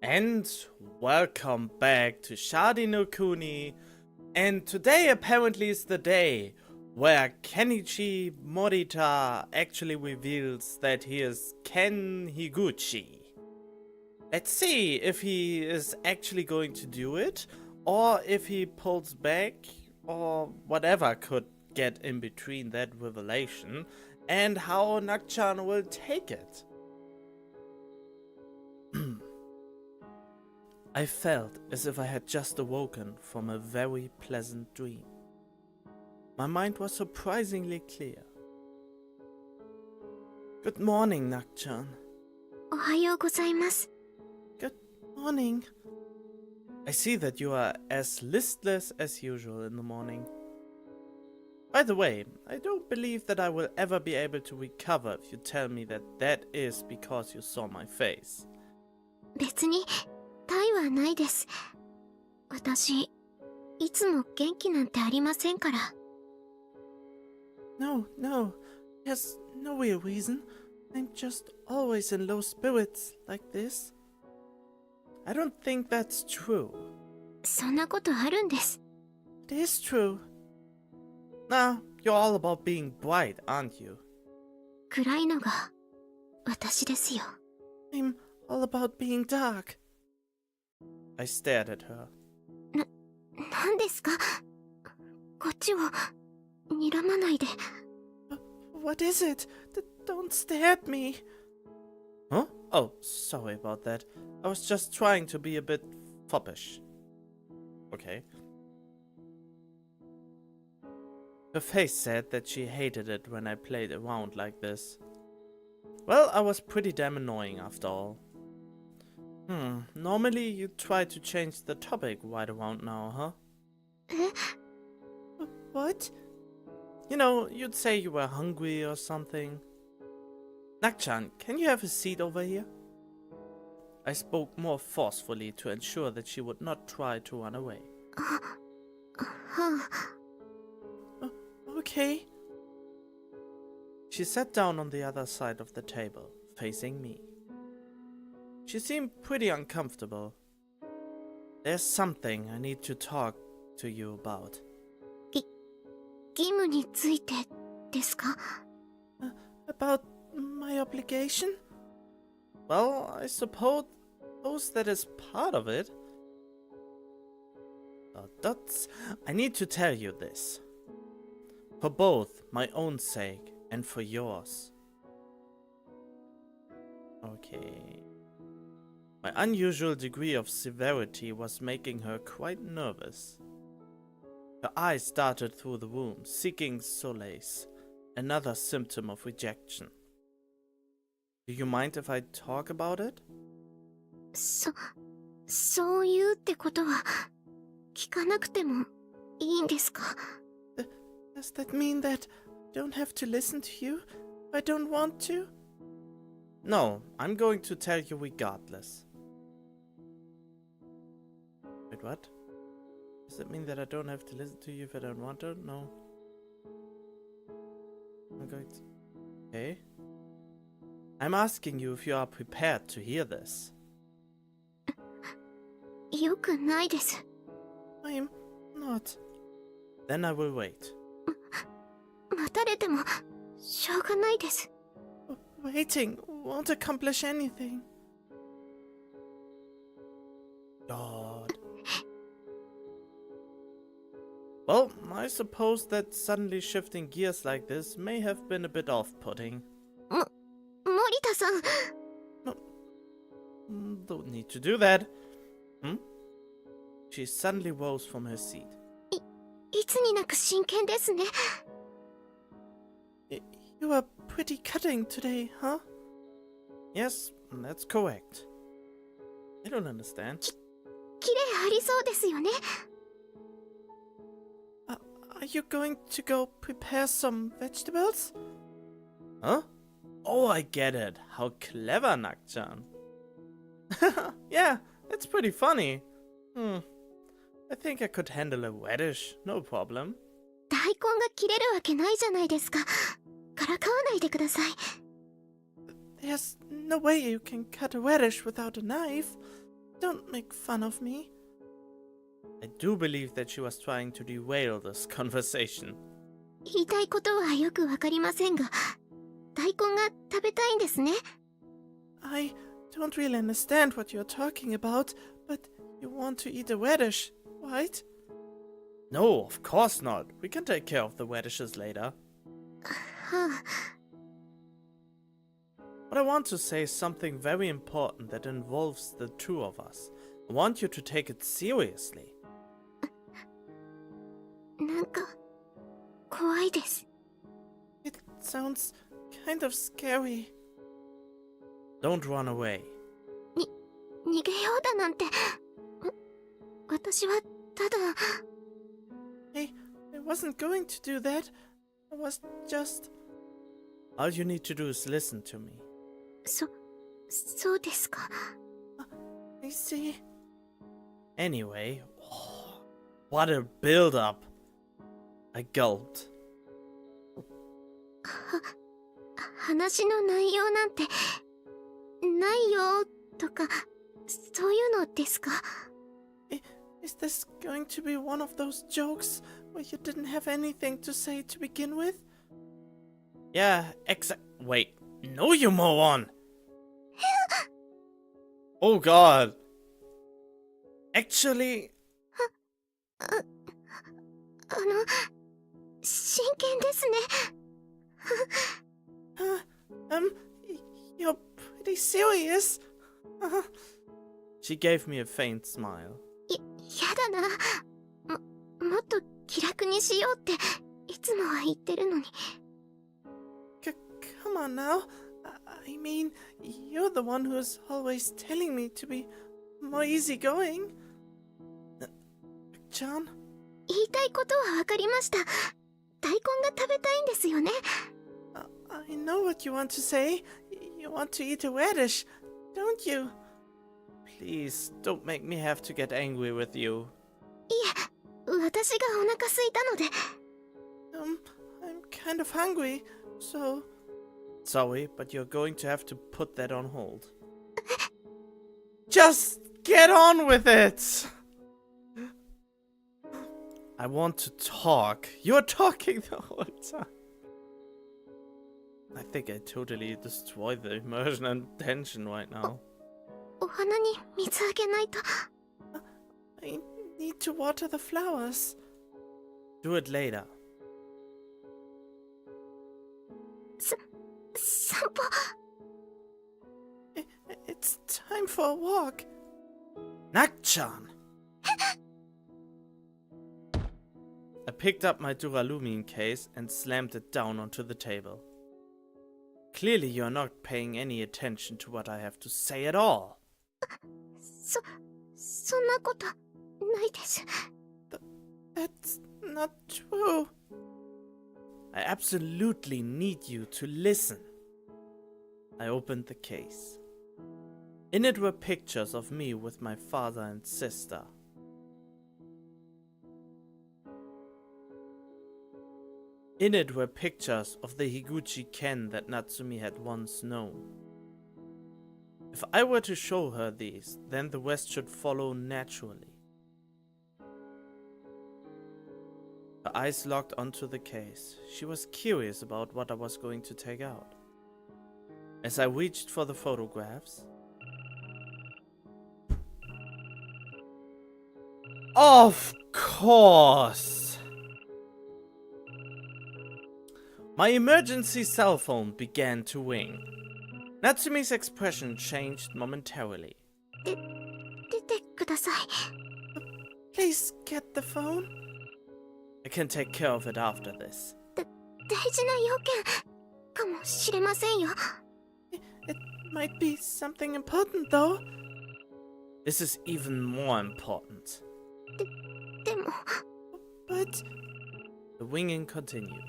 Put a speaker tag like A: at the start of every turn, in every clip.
A: And welcome back to Sharin No Kuni. And today apparently is the day where Kenichi Morita actually reveals that he is Ken Higuchi. Let's see if he is actually going to do it, or if he pulls back, or whatever could get in between that revelation, and how Nakchan will take it. I felt as if I had just awoken from a very pleasant dream. My mind was surprisingly clear. Good morning, Nakchan.
B: おはようございます。
A: Good morning. I see that you are as listless as usual in the morning. By the way, I don't believe that I will ever be able to recover if you tell me that that is because you saw my face.
B: 別に害はないです。私、いつも元気なんてありませんから。
A: No, there's no real reason. I'm just always in low spirits like this. I don't think that's true.
B: そんなことあるんです。
A: It is true. Nah, you're all about being bright, aren't you?
B: 暗いのが私ですよ。
A: I'm all about being dark. I stared at her.
B: 何ですか？こっちを睨まないで。
A: What is it? Don't stare at me. Huh? Oh, sorry about that. I was just trying to be a bit foppish. Okay. Her face said that she hated it when I played around like this. Well, I was pretty damn annoying after all. Normally you try to change the topic right around now, huh?
B: え？
A: What? You know, you'd say you were hungry or something. Nakchan, can you have a seat over here? I spoke more forcefully to ensure that she would not try to run away.
B: はあ。
A: Okay. She sat down on the other side of the table, facing me. She seemed pretty uncomfortable. There's something I need to talk to you about.
B: 義務についてですか？
A: About my obligation? Well, I suppose that is part of it. I need to tell you this. For both my own sake and for yours. Okay. My unusual degree of severity was making her quite nervous. Her eyes darted through the room, seeking solace, another symptom of rejection. Do you mind if I talk about it?
B: そういうってことは聞かなくてもいいんですか？
A: Does that mean that I don't have to listen to you if I don't want to? No, I'm going to tell you regardless. Wait, what? Does that mean that I don't have to listen to you if I don't want to? No. I'm going to... Okay. I'm asking you if you are prepared to hear this.
B: よくないです。
A: I'm not. Then I will wait.
B: 待たれてもしょうがないです。
A: Waiting won't accomplish anything. God. Well, I suppose that suddenly shifting gears like this may have been a bit off-putting.
B: 森田さん。
A: Don't need to do that. She suddenly rose from her seat.
B: いつになく真剣ですね。
A: You are pretty cutting today, huh? Yes, that's correct. I don't understand.
B: 綺麗ありそうですよね。
A: Are you going to go prepare some vegetables? Huh? Oh, I get it. How clever, Nakchan. Yeah, it's pretty funny. I think I could handle a radish, no problem.
B: 大根が切れるわけないじゃないですか。からかわないでください。
A: There's no way you can cut a radish without a knife. don't make fun of me. I do believe that she was trying to derail this conversation.
B: 言いたいことはよくわかりませんが、大根が食べたいんですね。
A: I don't really understand what you're talking about, but you want to eat a radish, right? No, of course not. We can take care of the radishes later.
B: はあ、
A: But I want to say something very important that involves the two of us. I want you to take it seriously.
B: なんか怖いです。
A: It sounds kind of scary. Don't run away.
B: 逃げようだなんて。私はただ。
A: Hey, I wasn't going to do that. I was just... All you need to do is listen to me.
B: そうですか。
A: I see. Anyway, what a build-up. I gulped.
B: 話の内容なんてないよとかそういうのですか？
A: Is this going to be one of those jokes where you didn't have anything to say to begin with? Yeah, wait. No, you moron! Oh god. Actually...
B: 真剣ですね。
A: You're pretty serious. She gave me a faint smile.
B: やだな。もっと気楽にしようっていつもは言ってるのに。
A: Come on now. I mean, you're the one who's always telling me to be more easygoing. Chan?
B: 言いたいことはわかりました。大根が食べたいんですよね。
A: I know what you want to say. You want to eat a radish, don't you? Please, don't make me have to get angry with you.
B: いえ、私がお腹空いたので。
A: I'm kind of hungry, so... Sorry, but you're going to have to put that on hold. Just get on with it! I want to talk. You're talking the whole time. I think I totally destroyed the immersion and tension right now.
B: お花に水あげないと。
A: I need to water the flowers. Do it later.
B: 散歩。
A: It's time for a walk. Nak-chan! I picked up my Duralumine case and slammed it down onto the table. Clearly you're not paying any attention to what I have to say at all.
B: そんなことないです。
A: That's not true. I absolutely need you to listen. I opened the case. In it were pictures of me with my father and sister. In it were pictures of the Higuchi Ken that Natsumi had once known. If I were to show her these, then the rest should follow naturally. Her eyes locked onto the case. She was curious about what I was going to take out. As I reached for the photographs... Of course! My emergency cell phone began to ring. Natsumi's expression changed momentarily.
B: 出てください。
A: Please get the phone. I can take care of it after this.
B: 大事な要件かもしれませんよ。
A: It might be something important though. This is even more important.
B: でも
A: But... The ringing continued.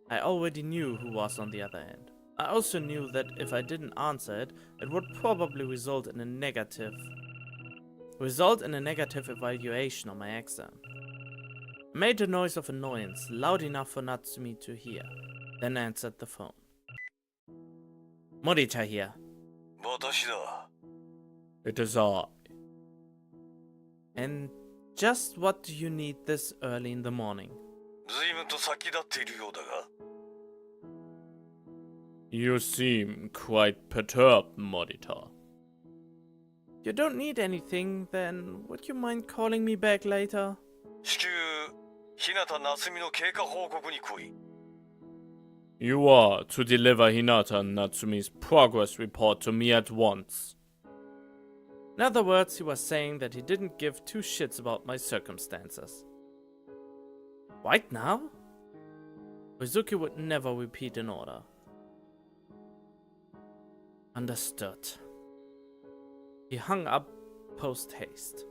A: I already knew who was on the other end. I also knew that if I didn't answer it, it would probably result in a negative evaluation on my exam. I made a noise of annoyance, loud enough for Natsumi to hear, then answered the phone. Morita here.
C: 私だ。
A: It is I. And just what do you need this early in the morning?
C: 随分と先立っているようだが。
A: You seem quite perturbed, Monitor. You don't need anything, then would you mind calling me back later?
C: 至急、日向夏美の経過報告に来い。
A: You are to deliver Hinata Natsumi's progress report to me at once. In other words, he was saying that he didn't give two shits about my circumstances. Right now? Uzuki would never repeat an order. Understood. He hung up post-haste.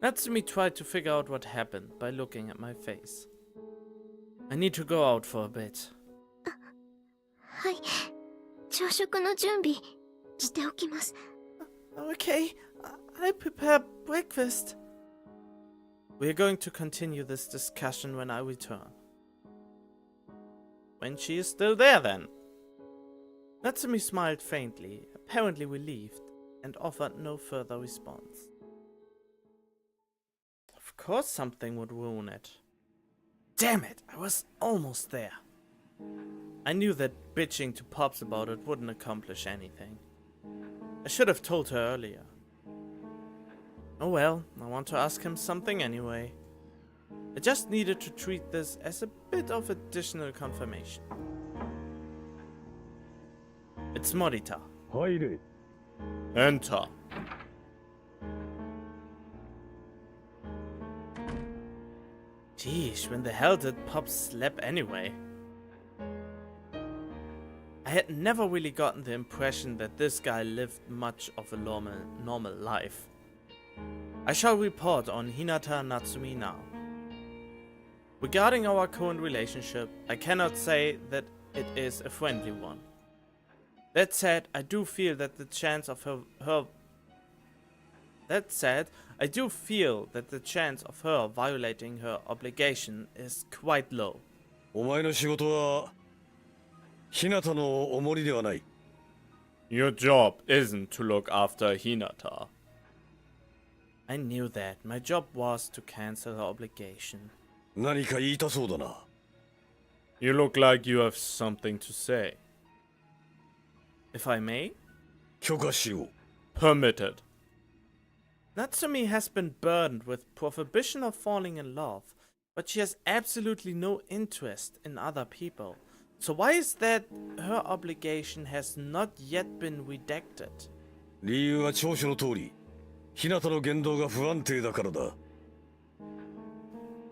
A: Natsumi tried to figure out what happened by looking at my face. I need to go out for a bit.
B: はい。朝食の準備しておきます。
A: Okay, I'll prepare breakfast. We're going to continue this discussion when I return. When she is still there, then. Natsumi smiled faintly, apparently relieved, and offered no further response. Of course something would ruin it. Damn it, I was almost there. I knew that bitching to Pops about it wouldn't accomplish anything. I should have told her earlier. Oh well, I want to ask him something anyway. I just needed to treat this as a bit of additional confirmation. It's Morita.
C: 入れ。
A: Enter. Geesh, when the hell did Pops sleep anyway? I had never really gotten the impression that this guy lived much of a normal life. I shall report on Hinata Natsumi now. Regarding our current relationship, I cannot say that it is a friendly one. That said, I do feel that the chance of her violating her obligation is quite low.
C: お前の仕事は日向の重りではない。
A: Your job isn't to look after Hinata. I knew that. My job was to cancel her obligation.
C: 何か言いたそうだな。
A: You look like you have something to say. If I may?
C: 許可しよう。
A: Permitted. Natsumi has been burdened with prohibition of falling in love, but she has absolutely no interest in other people. So why is that her obligation has not yet been redacted?
C: 理由は調書の通り、日向の言動が不安定だからだ。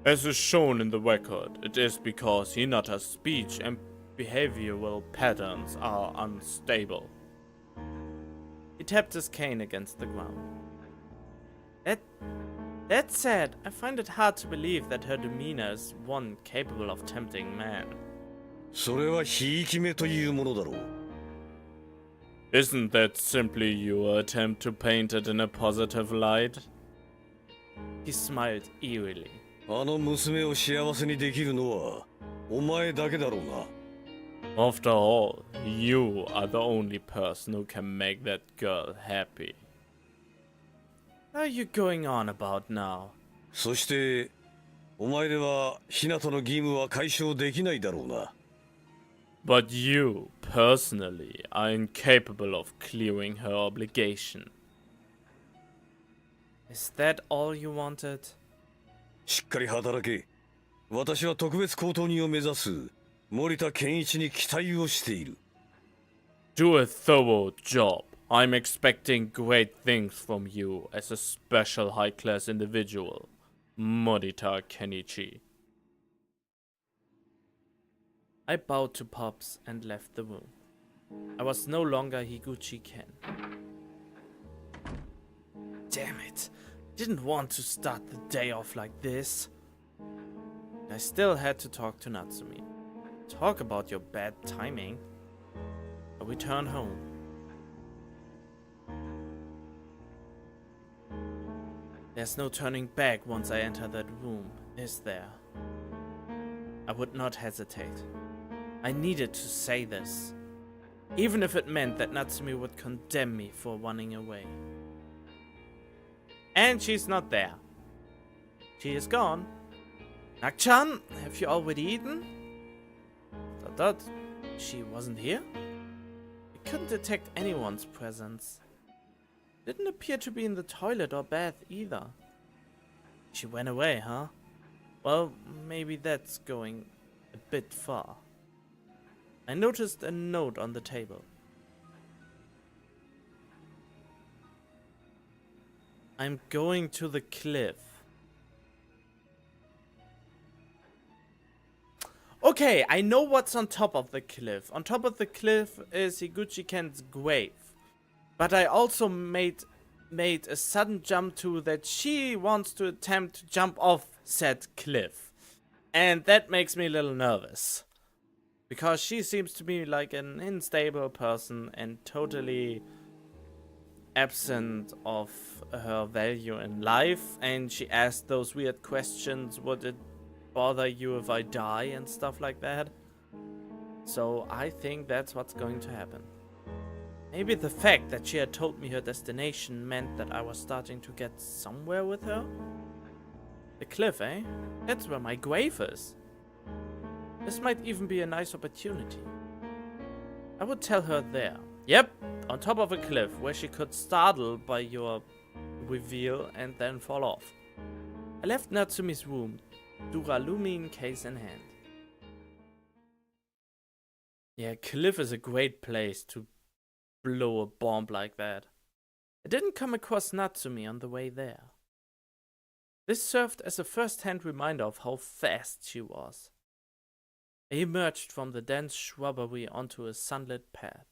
A: As is shown in the record, it is because Hinata's speech and behavioral patterns are unstable. He tapped his cane against the ground. That said, I find it hard to believe that her demeanor is one capable of tempting man.
C: それはひいき目というものだろう。
A: Isn't that simply your attempt to paint it in a positive light? He smiled eerily.
C: あの娘を幸せにできるのはお前だけだろうな。
A: After all, you are the only person who can make that girl happy. What are you going on about now?
C: そしてお前では日向の義務は解消できないだろうな。
A: But you, personally, are incapable of clearing her obligation. Is that all you wanted?
C: しっかり働け。私は特別高等人を目指す森田健一に期待をしている。
A: Do a thorough job. I'm expecting great things from you as a special high-class individual, Morita Kenichi. I bowed to Pops and left the room. I was no longer Higuchi-ken. Damn it. Didn't want to start the day off like this. I still had to talk to Natsumi. Talk about your bad timing. I returned home. There's no turning back once I enter that room, is there? I would not hesitate. I needed to say this, even if it meant that Natsumi would condemn me for running away. And she's not there. She is gone. Nak-chan, have you already eaten? Dot. She wasn't here? I couldn't detect anyone's presence. Didn't appear to be in the toilet or bath either. She went away, huh? Well, maybe that's going a bit far. I noticed a note on the table. I'm going to the cliff. Okay, I know what's on top of the cliff. On top of the cliff is Higuchi-ken's grave. But I also made a sudden jump to that she wants to attempt to jump off said cliff. And that makes me a little nervous. Because she seems to be like an unstable person and totally absent of her value in life. And she asked those weird questions, would it bother you if I die and stuff like that? So I think that's what's going to happen. Maybe the fact that she had told me her destination meant that I was starting to get somewhere with her? The cliff, eh? That's where my grave is. This might even be a nice opportunity. I would tell her there. Yep, on top of a cliff where she could startle by your reveal and then fall off. I left Natsumi's room, Duralumine case in hand. Yeah, cliff is a great place to blow a bomb like that. I didn't come across Natsumi on the way there. This served as a first-hand reminder of how fast she was. I emerged from the dense shrubbery onto a sunlit path.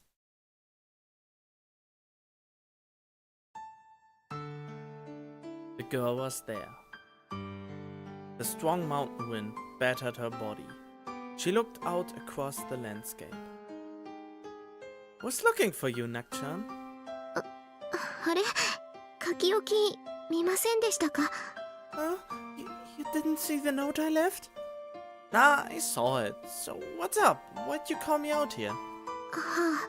A: The girl was there. The strong mountain wind battered her body. She looked out across the landscape. I was looking for you, Nak-chan.
B: あれ書き置き見ませんでしたか
A: Huh? You didn't see the note I left? Nah, I saw it. So what's up? Why'd you call me out here?
B: は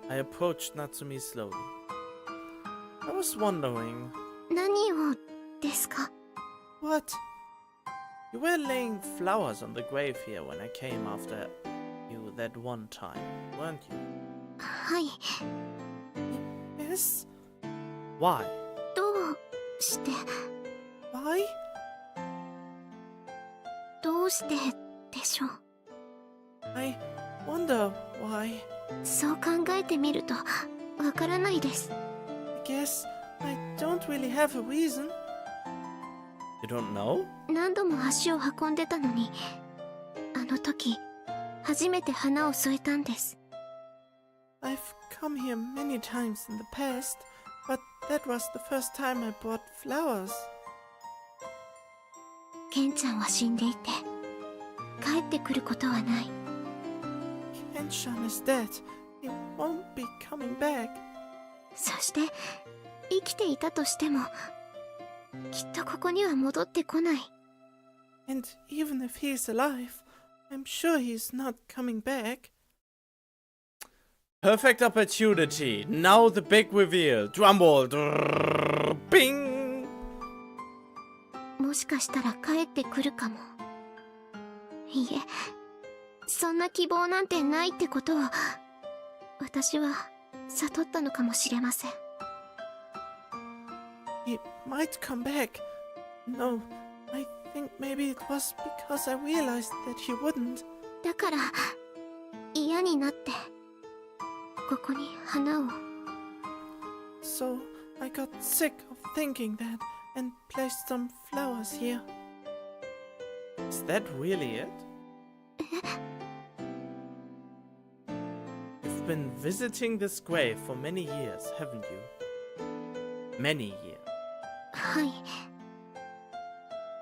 B: あ
A: I approached Natsumi slowly. I was wondering...
B: 何をですか
A: What? You were laying flowers on the grave here when I came after you that one time, weren't you?
B: はい
A: Yes? Why?
B: どうして
A: Why?
B: どうしてでしょう
A: I wonder why.
B: そう考えてみるとわからないです
A: I guess I don't really have a reason. You don't know?
B: 何度も足を運んでたのにあの時初めて花を添えたんです
A: I've come here many times in the past, but that was the first time I bought flowers.
B: ケンちゃんは死んでいて帰ってくることはない
A: Kenshan is dead. He won't be coming back.
B: そして生きていたとしてもきっとここには戻ってこない
A: And even if he's alive, I'm sure he's not coming back. Perfect opportunity. Now the big reveal. Drumroll. Bing!
B: もしかしたら帰ってくるかもいいえそんな希望なんてないってことを私は悟ったのかもしれません
A: He might come back. No, I think maybe it was because I realized that he wouldn't.
B: だから嫌になってここに花を
A: So I got sick of thinking that and placed some flowers here. Is that really it? You've been visiting this grave for many years, haven't you? Many years.
B: はい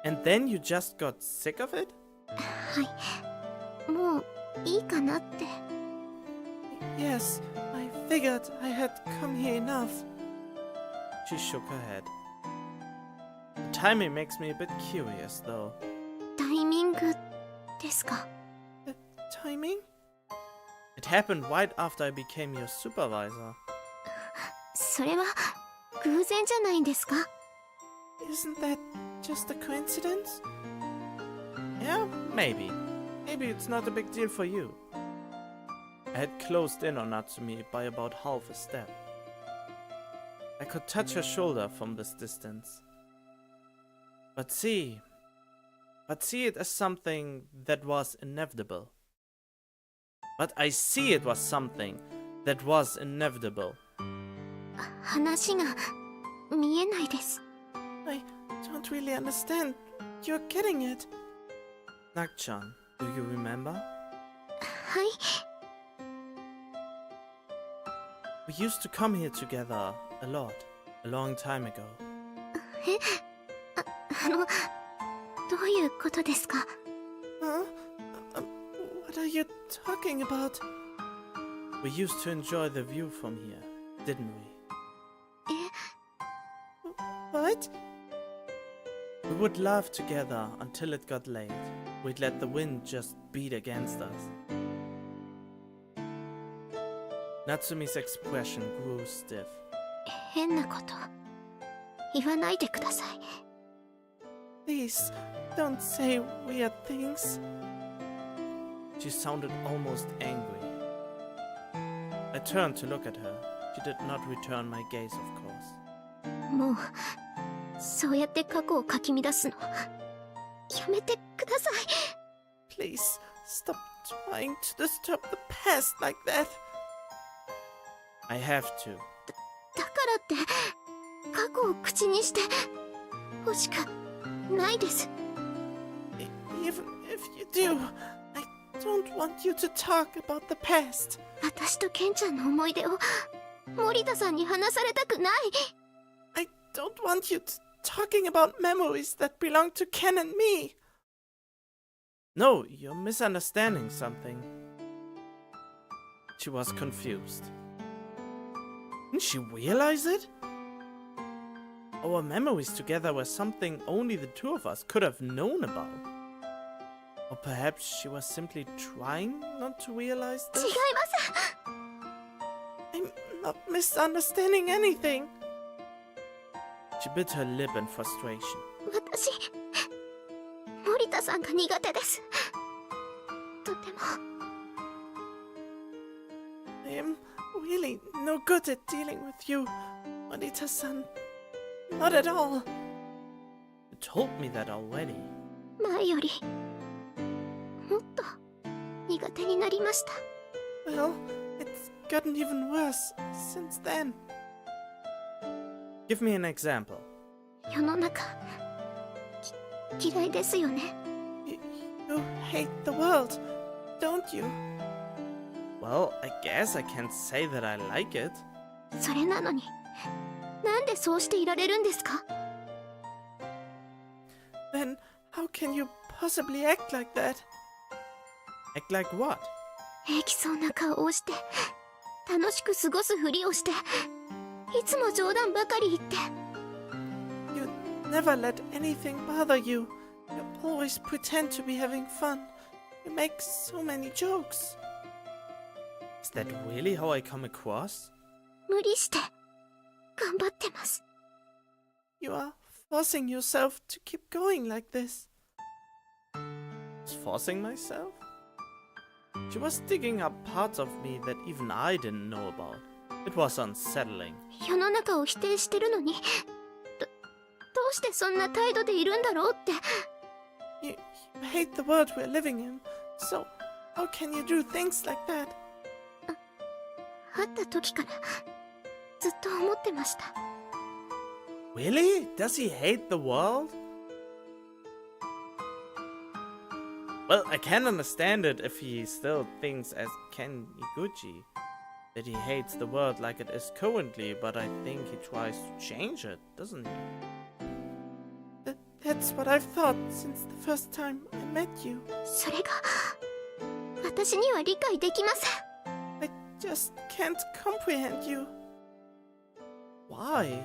A: And then you just got sick of it?
B: はいもういいかなって
A: Yes, I figured I had come here enough. She shook her head. The timing makes me a bit curious, though.
B: タイミングですか
A: The timing? It happened right after I became your supervisor.
B: それは偶然じゃないんですか？
A: Isn't that just a coincidence? Yeah, maybe. Maybe it's not a big deal for you. I had closed in on Natsumi by about half a step. I could touch her shoulder from this distance. But see it as something that was inevitable. But I see it was something that was inevitable.
B: 話が見えないです。
A: I don't really understand. You're getting it. Nak-chan, do you remember?
B: はい。
A: We used to come here together a lot, a long time ago.
B: どういうことですか？
A: Huh? What are you talking about? We used to enjoy the view from here, didn't we?
B: え、
A: What? We would laugh together until it got late. We'd let the wind just beat against us. Natsumi's expression grew stiff.
B: 変なこと言わないでください。
A: Please, don't say weird things. She sounded almost angry. I turned to look at her. She did not return my gaze, of course.
B: もうそうやって過去をかき乱すのやめてください。
A: Please, stop trying to disturb the past like that. I have to.
B: だからって過去を口にして欲しくないです。
A: Even if you do, I don't want you to talk about the past.
B: 私とケンちゃんの思い出を森田さんに話されたくない。
A: I don't want you talking about memories that belong to Ken and me. No, you're misunderstanding something. She was confused. Didn't she realize it? Our memories together were something only the two of us could have known about. Or perhaps she was simply trying not to realize
B: 違い
A: this?
B: ます。
A: I'm not misunderstanding anything. She bit her lip in frustration.
B: 私森田さんが苦手です。とても。
A: I am really no good at dealing with you, Morita-san. Not at all. You told me that already.
B: 前よりもっと苦手になりました。
A: Well, it's gotten even worse since then. Give me an example.
B: 世の中嫌いですよね。
A: You hate the world, don't you? Well, I guess I can't say that I like it.
B: それなのになんでそうしていられるんですか？
A: Then how can you possibly act like that? Act like what?
B: 平気そうな顔をして楽しく過ごすふりをしていつも冗談ばかり言って。
A: You never let anything bother you. You always pretend to be having fun. You make so many jokes. Is that really how I come across?
B: 無理して頑張ってます。
A: You are forcing yourself to keep going like this. Forcing myself? She was digging up parts of me that even I didn't know about. It was unsettling.
B: 世の中を否定してるのにどうしてそんな態度でいるんだろうって。
A: You hate the world we're living in, so how can you do things like that?
B: 会った時からずっと思ってました。
A: Really? Does he hate the world? Well, I can understand it if he still thinks as Ken Iguchi that he hates the world like it is currently, but I think he tries to change it, doesn't he? That's what I've thought since the first time I met you.
B: それが私には理解できません。
A: I just can't comprehend you. Why?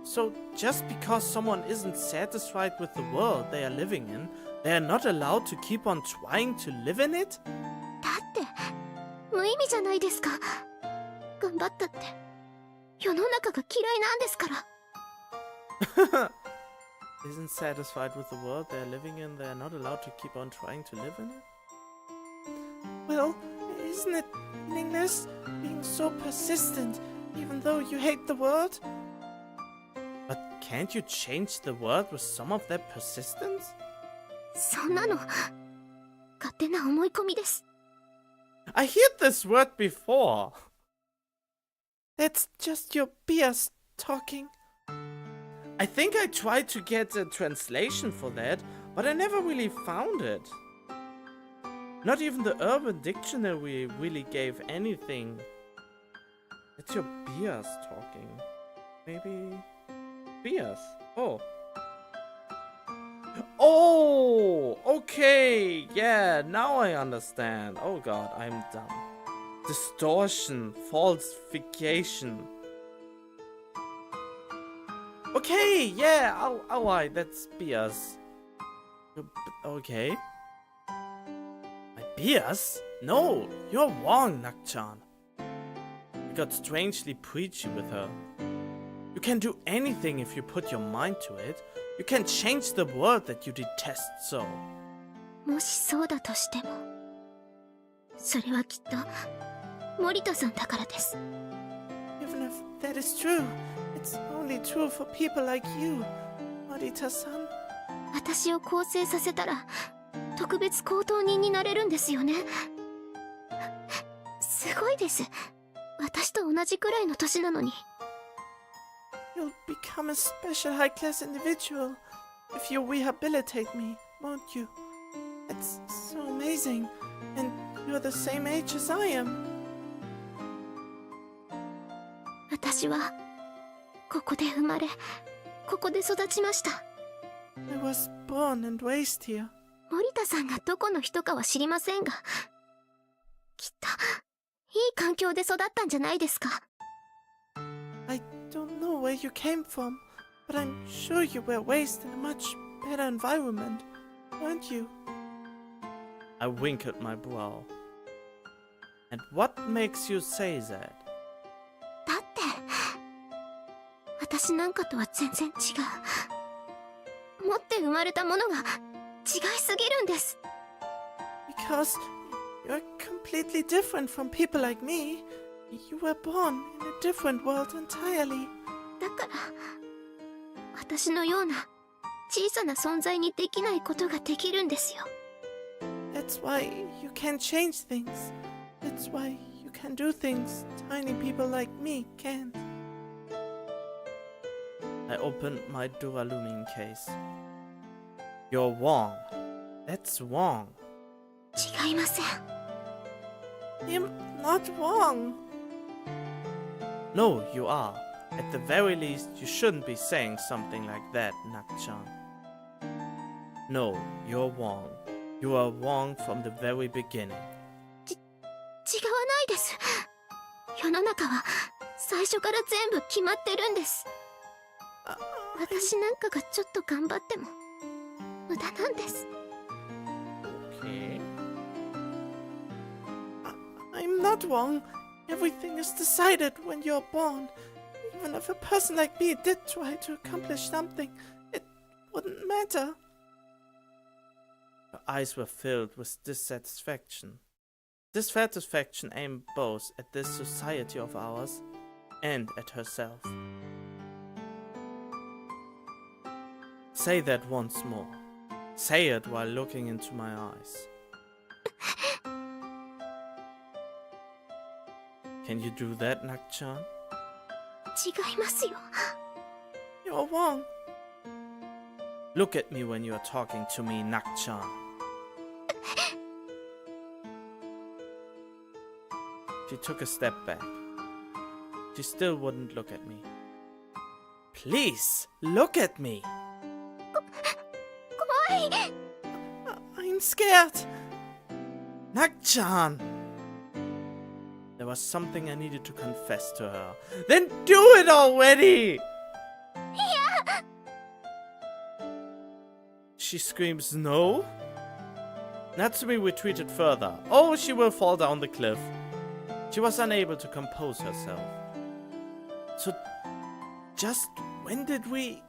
A: So, just because someone isn't satisfied with the world they are living in, they are not allowed to keep on trying to live in it?
B: だって無意味じゃないですか。頑張ったって世の中が嫌いなんですから。
A: Isn't satisfied with the world they're living in, they're not allowed to keep on trying to live in it? Well, isn't it meaningless being so persistent even though you hate the world? But can't you change the world with some of that persistence?
B: そんなの勝手な思い込みです。
A: I heard this word before. That's just your BS talking. I think I tried to get a translation for that, but I never really found it. Not even the Urban Dictionary really gave anything. It's your BS talking. Maybe BS. Oh. Oh, okay. Yeah, now I understand. Oh god, I'm dumb. Distortion, falsification. Okay, yeah, alright, that's BS. Okay. My BS? No, you're wrong, Nakchan. I got strangely preachy with her. You can do anything if you put your mind to it. You can change the world that you detest so.
B: もしそうだとしても、それはきっと森田さんだからです。
A: Even if that is true, it's only true for people like you, Morita-san.
B: 私を更生させたら特別高等人になれるんですよね。すごいです。私と同じくらいの年なのに。
A: You'll become a special high-class individual if you rehabilitate me, won't you? It's so amazing, and you're the same age as I am.
B: 私はここで生まれ、ここで育ちました。
A: I was born and raised here.
B: 森田さんがどこの人かは知りませんが、きっといい環境で育ったんじゃないですか。
A: I don't know where you came from, but I'm sure you were raised in a much better environment, weren't you? I wrinkled my brow. And what makes you say that?
B: だって私なんかとは全然違う。持って生まれたものが違いすぎるんです。
A: Because you're completely different from people like me. You were born in a different world entirely.
B: だから私のような小さな存在にできないことができるんですよ。
A: That's why you can change things. That's why you can do things tiny people like me can't. I opened my Duralumin case. You're wrong. That's wrong.
B: 違いません。
A: I'm not wrong. No, you are. At the very least, you shouldn't be saying something like that, Nakchan. No, you're wrong. You are wrong from the very beginning.
B: 違わないです。世の中は最初から全部決まってるんです。私なんかがちょっと頑張っても無駄なんです。
A: Okay. I'm not wrong. Everything is decided when you're born. Even if a person like me did try to accomplish something, it wouldn't matter. Her eyes were filled with dissatisfaction. Dissatisfaction aimed both at this society of ours and at herself. Say that once more. Say it while looking into my eyes. Can you do that, Nakchan?
B: 違いますよ。
A: You're wrong. Look at me when you are talking to me, Nakchan. She took a step back. She still wouldn't look at me. Please, look at me.
B: 怖い。
A: I'm scared. Nakchan. There was something I needed to confess to her. Then do it already!
B: Yeah.
A: She screams no. Natsumi retreated further. Oh, she will fall down the cliff. She was unable to compose herself. So, just when did we...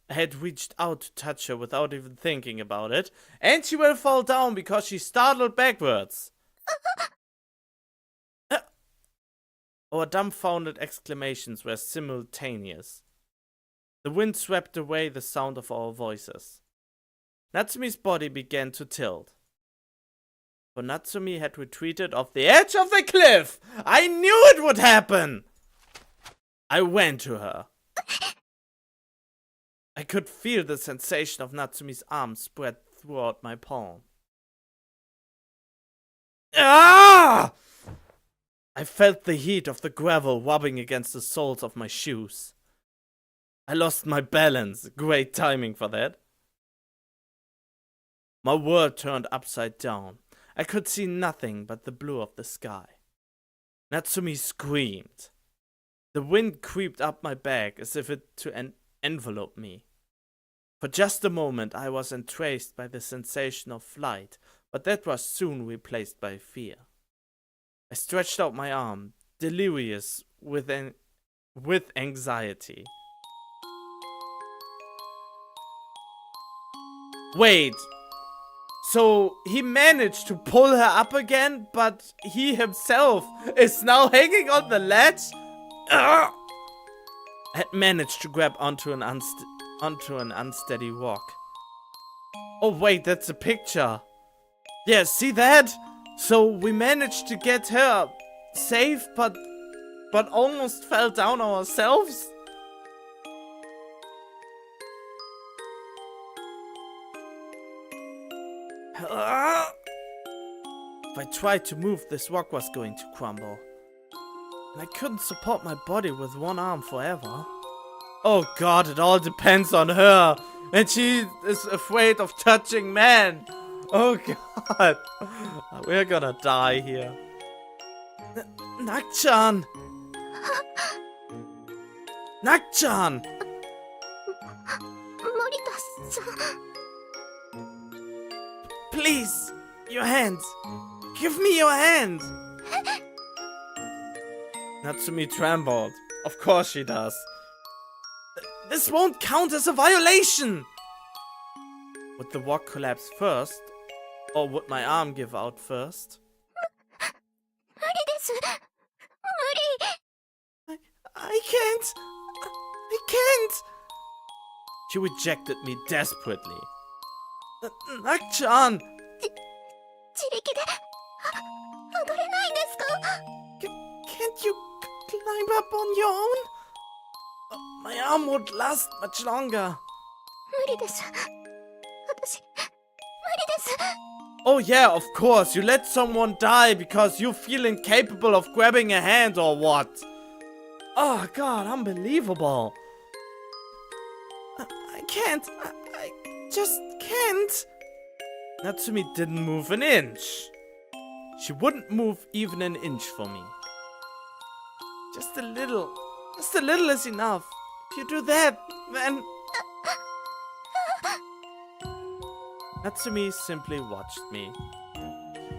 A: I had reached out to touch her without even thinking about it, and she will fall down because she startled backwards. Our dumbfounded exclamations were simultaneous. The wind swept away the sound of our voices. Natsumi's body began to tilt. For Natsumi had retreated off the edge of the cliff! I knew it would happen! I went to her. I could feel the sensation of Natsumi's arms spread throughout my palm. Ah! I felt the heat of the gravel rubbing against the soles of my shoes. I lost my balance. Great timing for that. My world turned upside down. I could see nothing but the blue of the sky. Natsumi screamed. The wind creeped up my back as if it to envelope me. For just a moment I was entranced by the sensation of flight, but that was soon replaced by fear. I stretched out my arm, delirious with anxiety. Wait, so he managed to pull her up again, but he himself is now hanging on the ledge? Ugh! I had managed to grab onto an unsteady rock. Oh wait, that's a picture. Yeah, see that? So we managed to get her safe, but almost fell down ourselves? If I tried to move, this rock was going to crumble. And I couldn't support my body with one arm forever. Oh god, it all depends on her. And she is afraid of touching men. Oh god. We're gonna die here. Nak-chan! Nak-chan!
B: Morita-san.
A: Please! Your hands! Give me your hands! Natsumi trembled. Of course she does. This won't count as a violation! Would the rock collapse first? Or would my arm give out first? I can't! I can't! She rejected me desperately. Nak-chan! Can't you climb up on your own? My arm won't last much longer. Oh yeah, of course, you let someone die because you feel incapable of grabbing a hand or what? Oh god, unbelievable. I can't. I just can't. Natsumi didn't move an inch. She wouldn't move even an inch for me. Just a little is enough. If you do that, then... Natsumi simply watched me.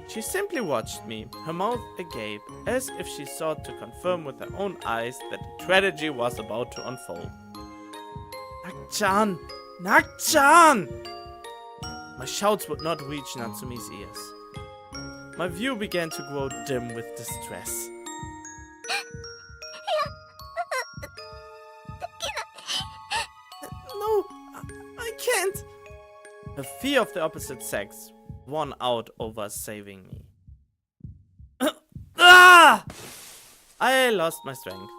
A: She simply watched me, her mouth agape, as if she sought to confirm with her own eyes that the tragedy was about to unfold. Nak-chan! Nak-chan! My shouts would not reach Natsumi's ears. My view began to grow dim with distress. No, I can't. The fear of the opposite sex won out over saving me. Ah! I lost my strength.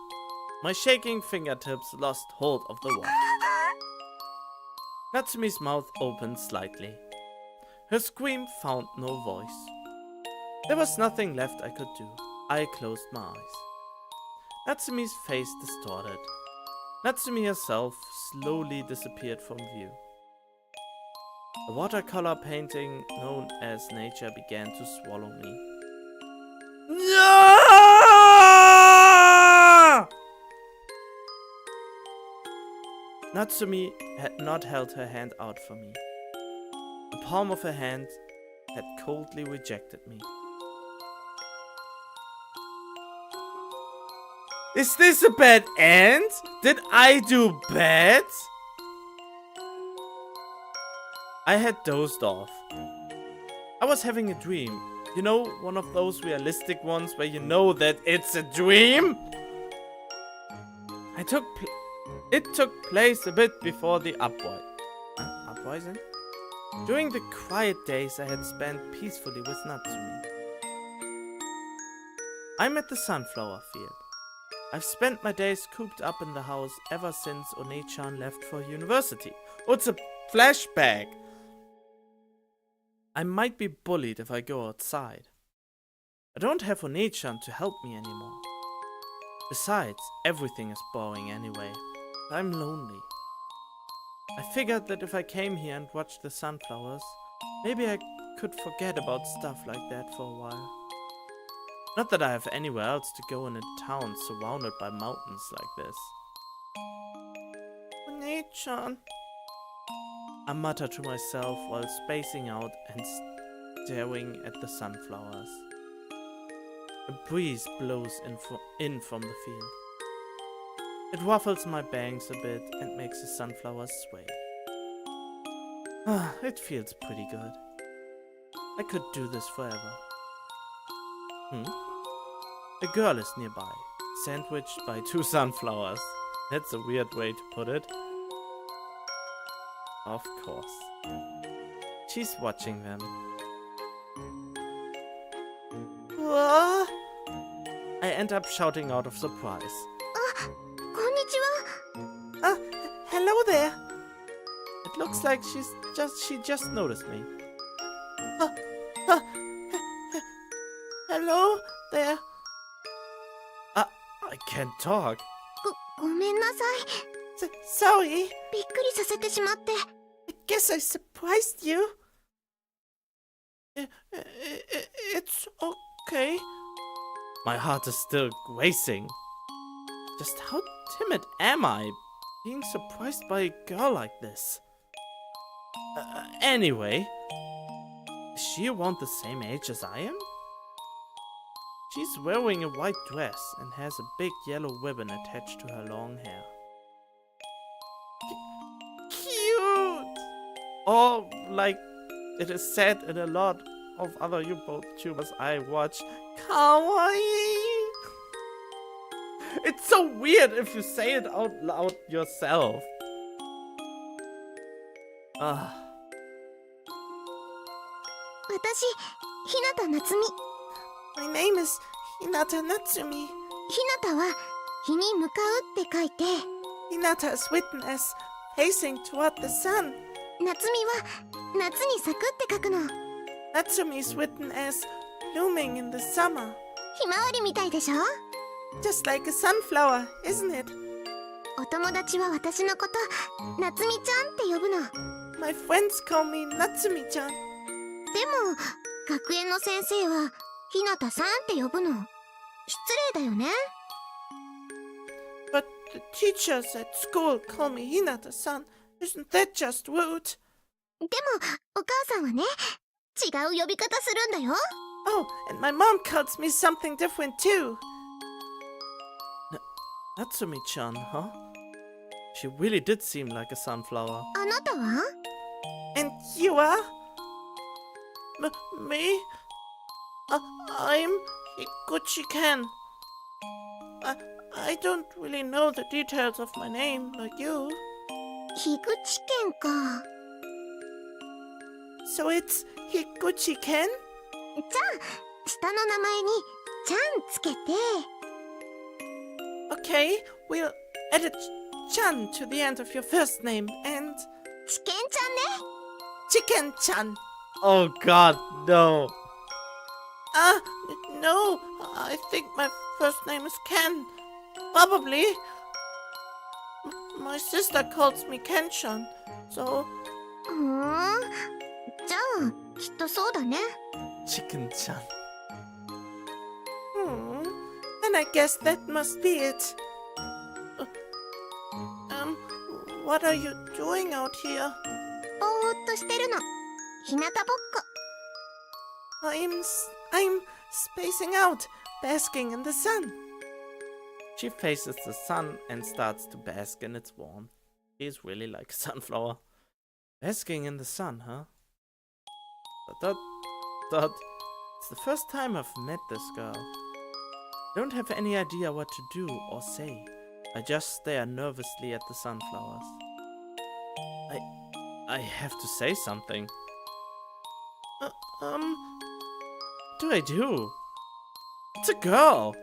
A: My shaking fingertips lost hold of the wand. Natsumi's mouth opened slightly. Her scream found no voice. There was nothing left I could do. I closed my eyes. Natsumi's face distorted. Natsumi herself slowly disappeared from view. The watercolor painting known as nature began to swallow me. No! Natsumi had not held her hand out for me. The palm of her hand had coldly rejected me. Is this a bad end? Did I do bad? I had dozed off. I was having a dream. You know, one of those realistic ones where you know that it's a dream? It took place a bit before the uprising. During the quiet days I had spent peacefully with Natsumi. I'm at the sunflower field. I've spent my days cooped up in the house ever since One-chan left for university. Oh, it's a flashback! I might be bullied if I go outside. I don't have One-chan to help me anymore. Besides, everything is boring anyway. I'm lonely. I figured that if I came here and watched the sunflowers, maybe I could forget about stuff like that for a while. Not that I have anywhere else to go in a town surrounded by mountains like this. One-chan, I mutter to myself while spacing out and staring at the sunflowers. A breeze blows in from the field. It ruffles my bangs a bit and makes the sunflowers sway. It feels pretty good. I could do this forever. A girl is nearby, sandwiched by 2 sunflowers. That's a weird way to put it. Of course. She's watching them. What? I end up shouting out of surprise.
B: Konnichiwa.
A: Hello there. It looks like she just noticed me. Hello there. I can't talk.
B: ごめんなさい。
A: Sorry.
B: びっくりさせてしまって。
A: I guess I surprised you. It's okay. My heart is still racing. Just how timid am I, being surprised by a girl like this? Anyway, is she around the same age as I am? She's wearing a white dress and has a big yellow ribbon attached to her long hair. Cute! Or, like it is said in a lot of other YouTubers I watch, kawaii! It's so weird if you say it out loud yourself.
B: 私、日向夏美。
A: My name is Hinata Natsumi.
B: 日向は日に向かうって書いて、
A: Hinata is written as facing toward the sun.
B: 夏美は夏に咲くって書くの。
A: Natsumi is written as blooming in the summer.
B: ひまわりみたいでしょ？
A: Just like a sunflower, isn't it?
B: お友達は私のこと夏美ちゃんって呼ぶの。
A: My friends call me Natsumi-chan.
B: でも学園の先生は日向さんって呼ぶの。失礼だよね。
A: But the teachers at school call me Hinata-san. Isn't that just rude?
B: でもお母さんはね、違う呼び方するんだよ。
A: Oh, and my mom calls me something different too. Natsumi-chan, huh? She really did seem like a sunflower.
B: あなたは？
A: And you are? Me? I'm Higuchi-ken. I don't really know the details of my name like you.
B: 樋口県か。
A: So it's Higuchi-ken?
B: じゃあ下の名前にちゃんつけて。
A: Okay, we'll add a chan to the end of your first name and
B: ちけんちゃんね。
A: Chicken-chan. Oh god, no. No, I think my first name is Ken. Probably. My sister calls me Ken-chan, so...
B: ふーん。じゃあきっとそうだね。
A: Chicken-chan. Then I guess that must be it. What are you doing out here?
B: ぼーっとしてるの。日向ぼっこ。
A: I'm spacing out, basking in the sun. She faces the sun and starts to bask in its warmth. She's really like a sunflower. Basking in the sun, huh? Dot. It's the first time I've met this girl. I don't have any idea what to do or say. I just stare nervously at the sunflowers. I have to say something. What do I do? It's a girl.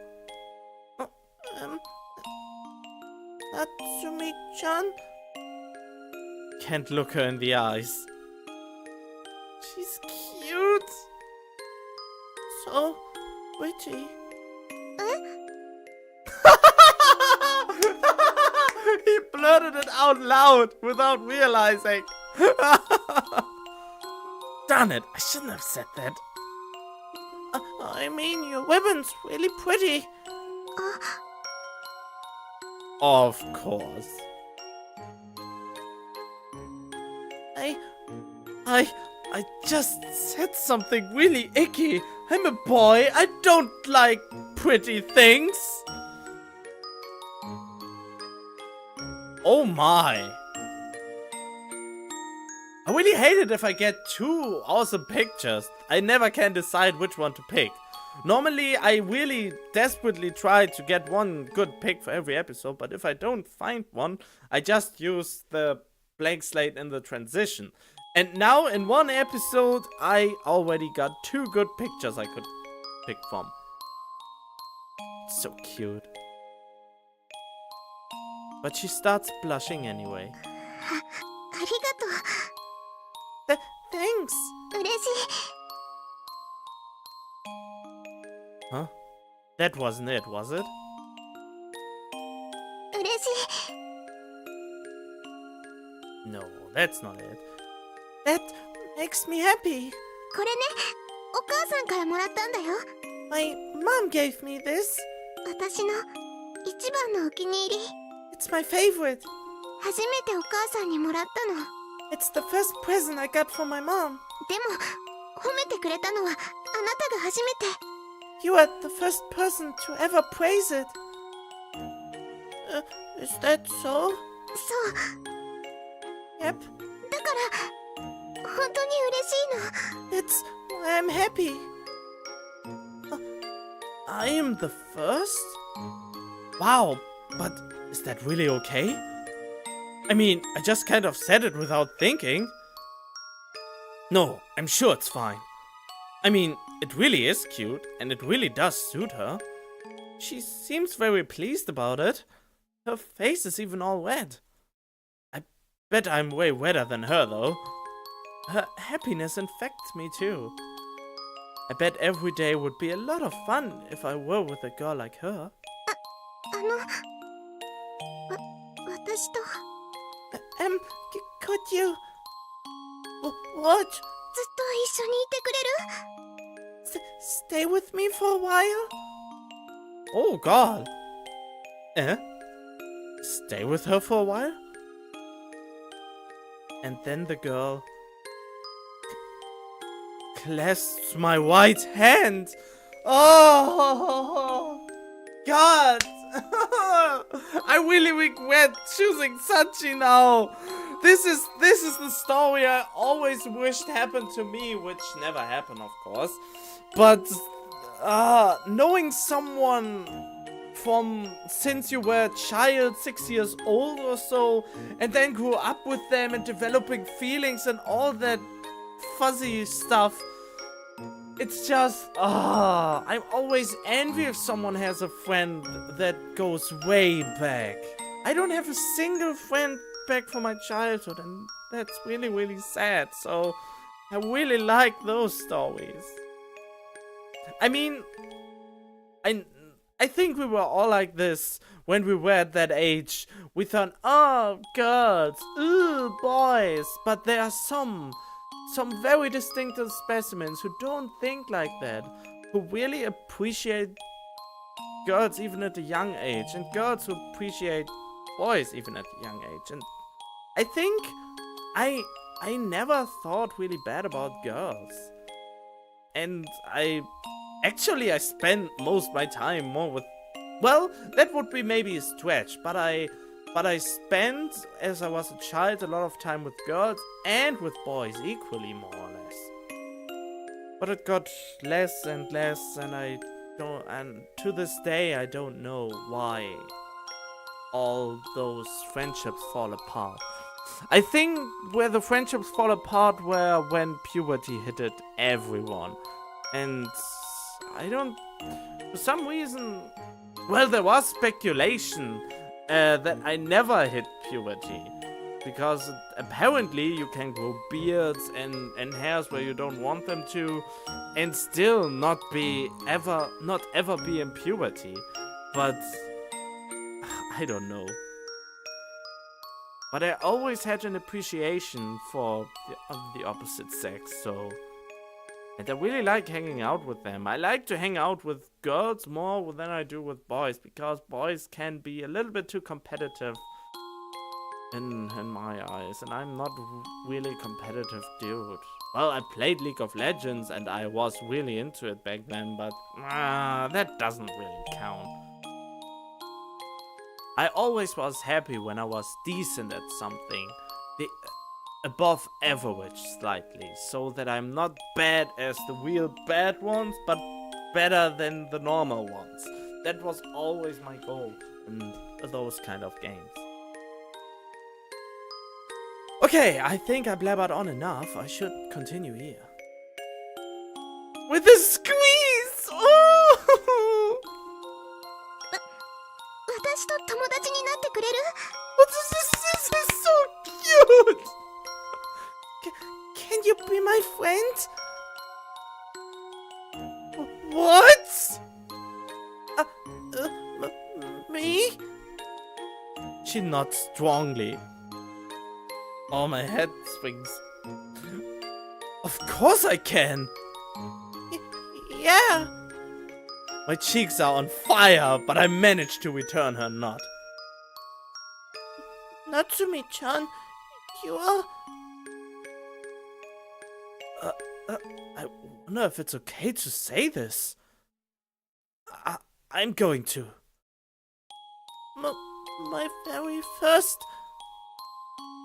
A: Natsumi-chan? Can't look her in the eyes. She's cute. So pretty. He blurted it out loud without realizing. Darn it, I shouldn't have said that. I mean, your weapon's really pretty. Of course. I just said something really icky. I'm a boy. I don't like pretty things. Oh my. I really hate it if I get two awesome pictures. I never can decide which one to pick. Normally, I really desperately try to get one good pick for every episode, but if I don't find one, I just use the blank slate in the transition. And now, in one episode, I already got two good pictures I could pick from. So cute. But she starts blushing anyway. Thanks. Huh? That wasn't it, was it? No, that's not it. That makes me happy. My mom gave me this. It's my favorite. It's the first present I got from my mom. You are the first person to ever praise it. Is that so? Yep. It's why I'm happy. I am the first? Wow, but is that really okay? I mean, I just kind of said it without thinking. No, I'm sure it's fine. I mean, it really is cute, and it really does suit her. She seems very pleased about it. Her face is even all wet. I bet I'm way wetter than her, though. Her happiness infects me, too. I bet every day would be a lot of fun if I were with a girl like her. Could you... What? Stay with me for a while? Oh, God. Stay with her for a while? And then the girl clasps my white hand. Oh, God. I really regret choosing Sachi now. This is the story I always wished happened to me, which never happened, of course. But knowing someone from since you were a child, 6 years old or so, and then grew up with them and developing feelings and all that fuzzy stuff, it's just, I'm always envious if someone has a friend that goes way back. I don't have a single friend back from my childhood, and that's really, really sad. So I really like those stories. I mean, I think we were all like this when we were at that age. We thought, oh, girls, ooh, boys. But there are some very distinctive specimens who don't think like that, who really appreciate girls even at a young age, and girls who appreciate boys even at a young age. And I think I never thought really bad about girls. and I spend most of my time more with, well, that would be maybe a stretch, but I spent, as I was a child, a lot of time with girls and with boys equally, more or less. But it got less and less, and to this day I don't know why all those friendships fall apart. I think where the friendships fall apart were when puberty hit everyone. And for some reason, well, there was speculation that I never hit puberty. Because apparently you can grow beards and hairs where you don't want them to, and still not ever be in puberty. But I don't know. But I always had an appreciation for the opposite sex, and I really like hanging out with them. I like to hang out with girls more than I do with boys, because boys can be a little bit too competitive in my eyes, and I'm not really a competitive dude. Well, I played League of Legends and I was really into it back then, but that doesn't really count. I always was happy when I was decent at something, above average slightly, so that I'm not bad as the real bad ones, but better than the normal ones. That was always my goal in those kind of games. Okay, I think I blabbered on enough. I should continue here. With a squeeze! Oh!
B: 私と友達になってくれる?
A: This is so cute! Can you be my friend? What? Me? She nods strongly. Oh, my head swings. Of course I can! Yeah! My cheeks are on fire, but I managed to return her nod. Natsumi-chan, you are... I wonder if it's okay to say this. I'm going to. My very first...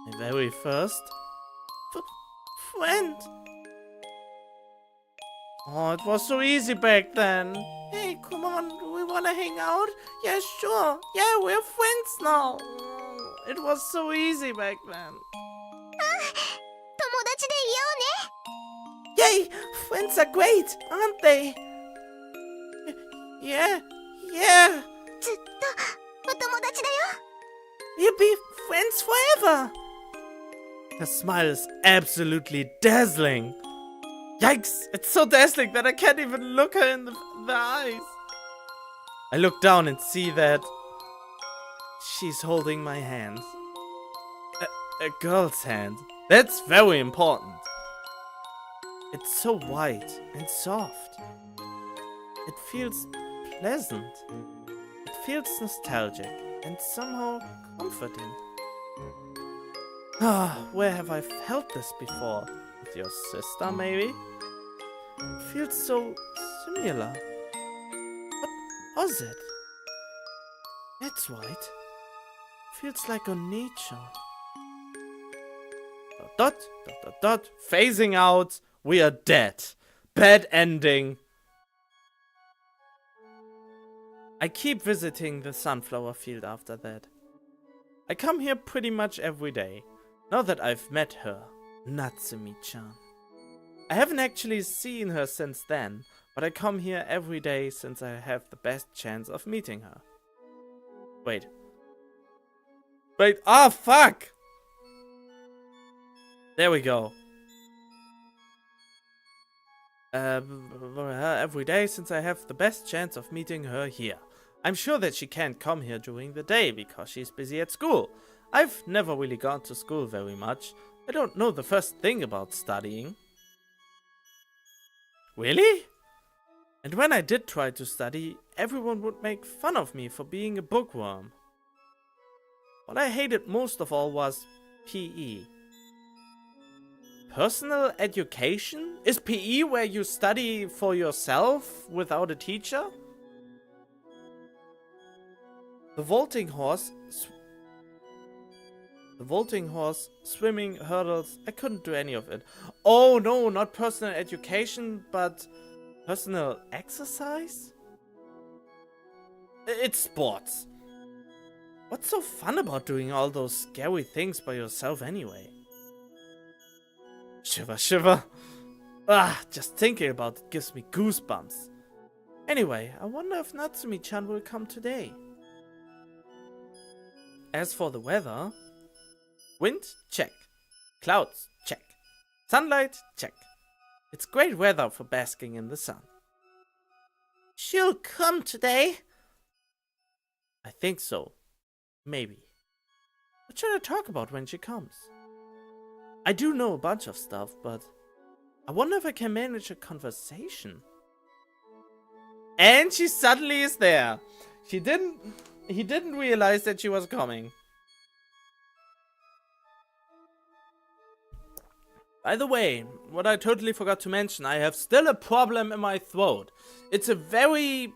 A: My very first... friend. Oh, it was so easy back then. Hey, come on, do we wanna hang out? Yeah, sure. Yeah, we're friends now. It was so easy back then.
B: 友達でいようね.
A: Yay! Friends are great, aren't they? Yeah.
B: ずっとお友達だよ.
A: We'll be friends forever. Her smile is absolutely dazzling. Yikes! It's so dazzling that I can't even look her in the eyes. I look down and see that she's holding my hand. A girl's hand. That's very important. It's so white and soft. It feels pleasant. It feels nostalgic and somehow comforting. Where have I felt this before? With your sister, maybe? It feels so similar. What was it? It's white. Feels like Oni-chan. Dot. Phasing out. We are dead. Bad ending. I keep visiting the sunflower field after that. I come here pretty much every day. Now that I've met her, Natsumi-chan. I haven't actually seen her since then, but I come here every day since I have the best chance of meeting her. Wait, fuck! There we go. Every day since I have the best chance of meeting her here. I'm sure that she can't come here during the day because she's busy at school. I've never really gone to school very much. I don't know the first thing about studying. Really? And when I did try to study, everyone would make fun of me for being a bookworm. What I hated most of all was PE. personal education? Is PE where you study for yourself without a teacher? The vaulting horse, swimming, hurdles, I couldn't do any of it. Oh no, not personal education, but personal exercise? It's sports. What's so fun about doing all those scary things by yourself anyway? Shiver, shiver. Ah, just thinking about it gives me goosebumps. Anyway, I wonder if Natsumi-chan will come today. As for the weather, wind, check. Clouds, check. Sunlight, check. It's great weather for basking in the sun. She'll come today? I think so. Maybe. What should I talk about when she comes? I do know a bunch of stuff, but I wonder if I can manage a conversation. And she suddenly is there. He didn't realize that she was coming. By the way, what I totally forgot to mention, I have still a problem in my throat. It's a very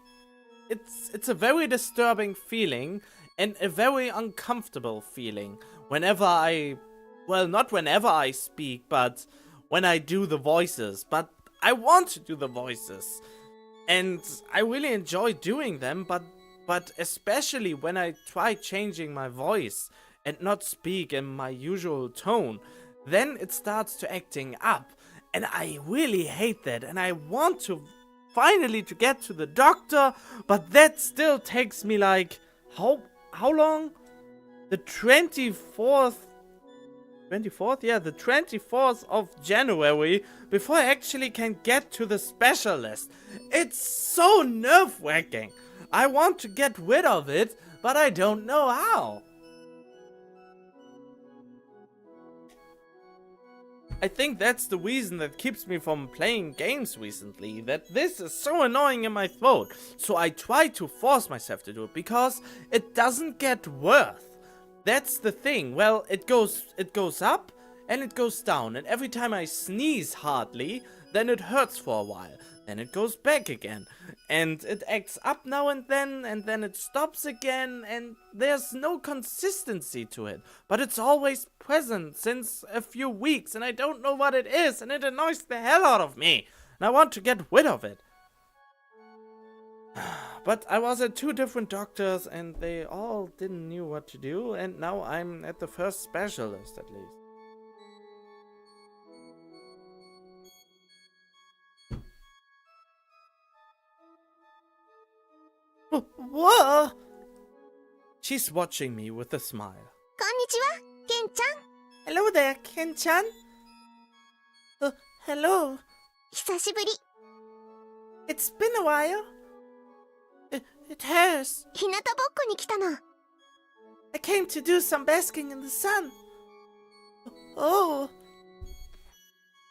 A: disturbing feeling and a very uncomfortable feeling whenever not whenever I speak, but when I do the voices. But I want to do the voices. And I really enjoy doing them, but especially when I try changing my voice and not speak in my usual tone, then it starts to acting up. And I really hate that. And I want to finally to get to the doctor, but that still takes me like, how long? The 24th? Yeah, the 24th of January before I actually can get to the specialist. It's so nerve-wracking. I want to get rid of it, but I don't know how. I think that's the reason that keeps me from playing games recently, that this is so annoying in my throat. So I try to force myself to do it, because it doesn't get worse. That's the thing. Well, it goes up and it goes down, and every time I sneeze hardly, then it hurts for a while. Then it goes back again, and it acts up now and then it stops again, and there's no consistency to it. But it's always present since a few weeks, and I don't know what it is, and it annoys the hell out of me, and I want to get rid of it. But I was at 2 different doctors, and they all didn't know what to do, and now I'm at the first specialist at least. Whoa! She's watching me with a smile.
B: Konnichiwa, Ken-chan.
A: Hello there, Ken-chan. Hello.
B: 久しぶり。
A: It's been a while. It has.
B: 日向ぼっこに来たの。
A: I came to do some basking in the sun. Oh.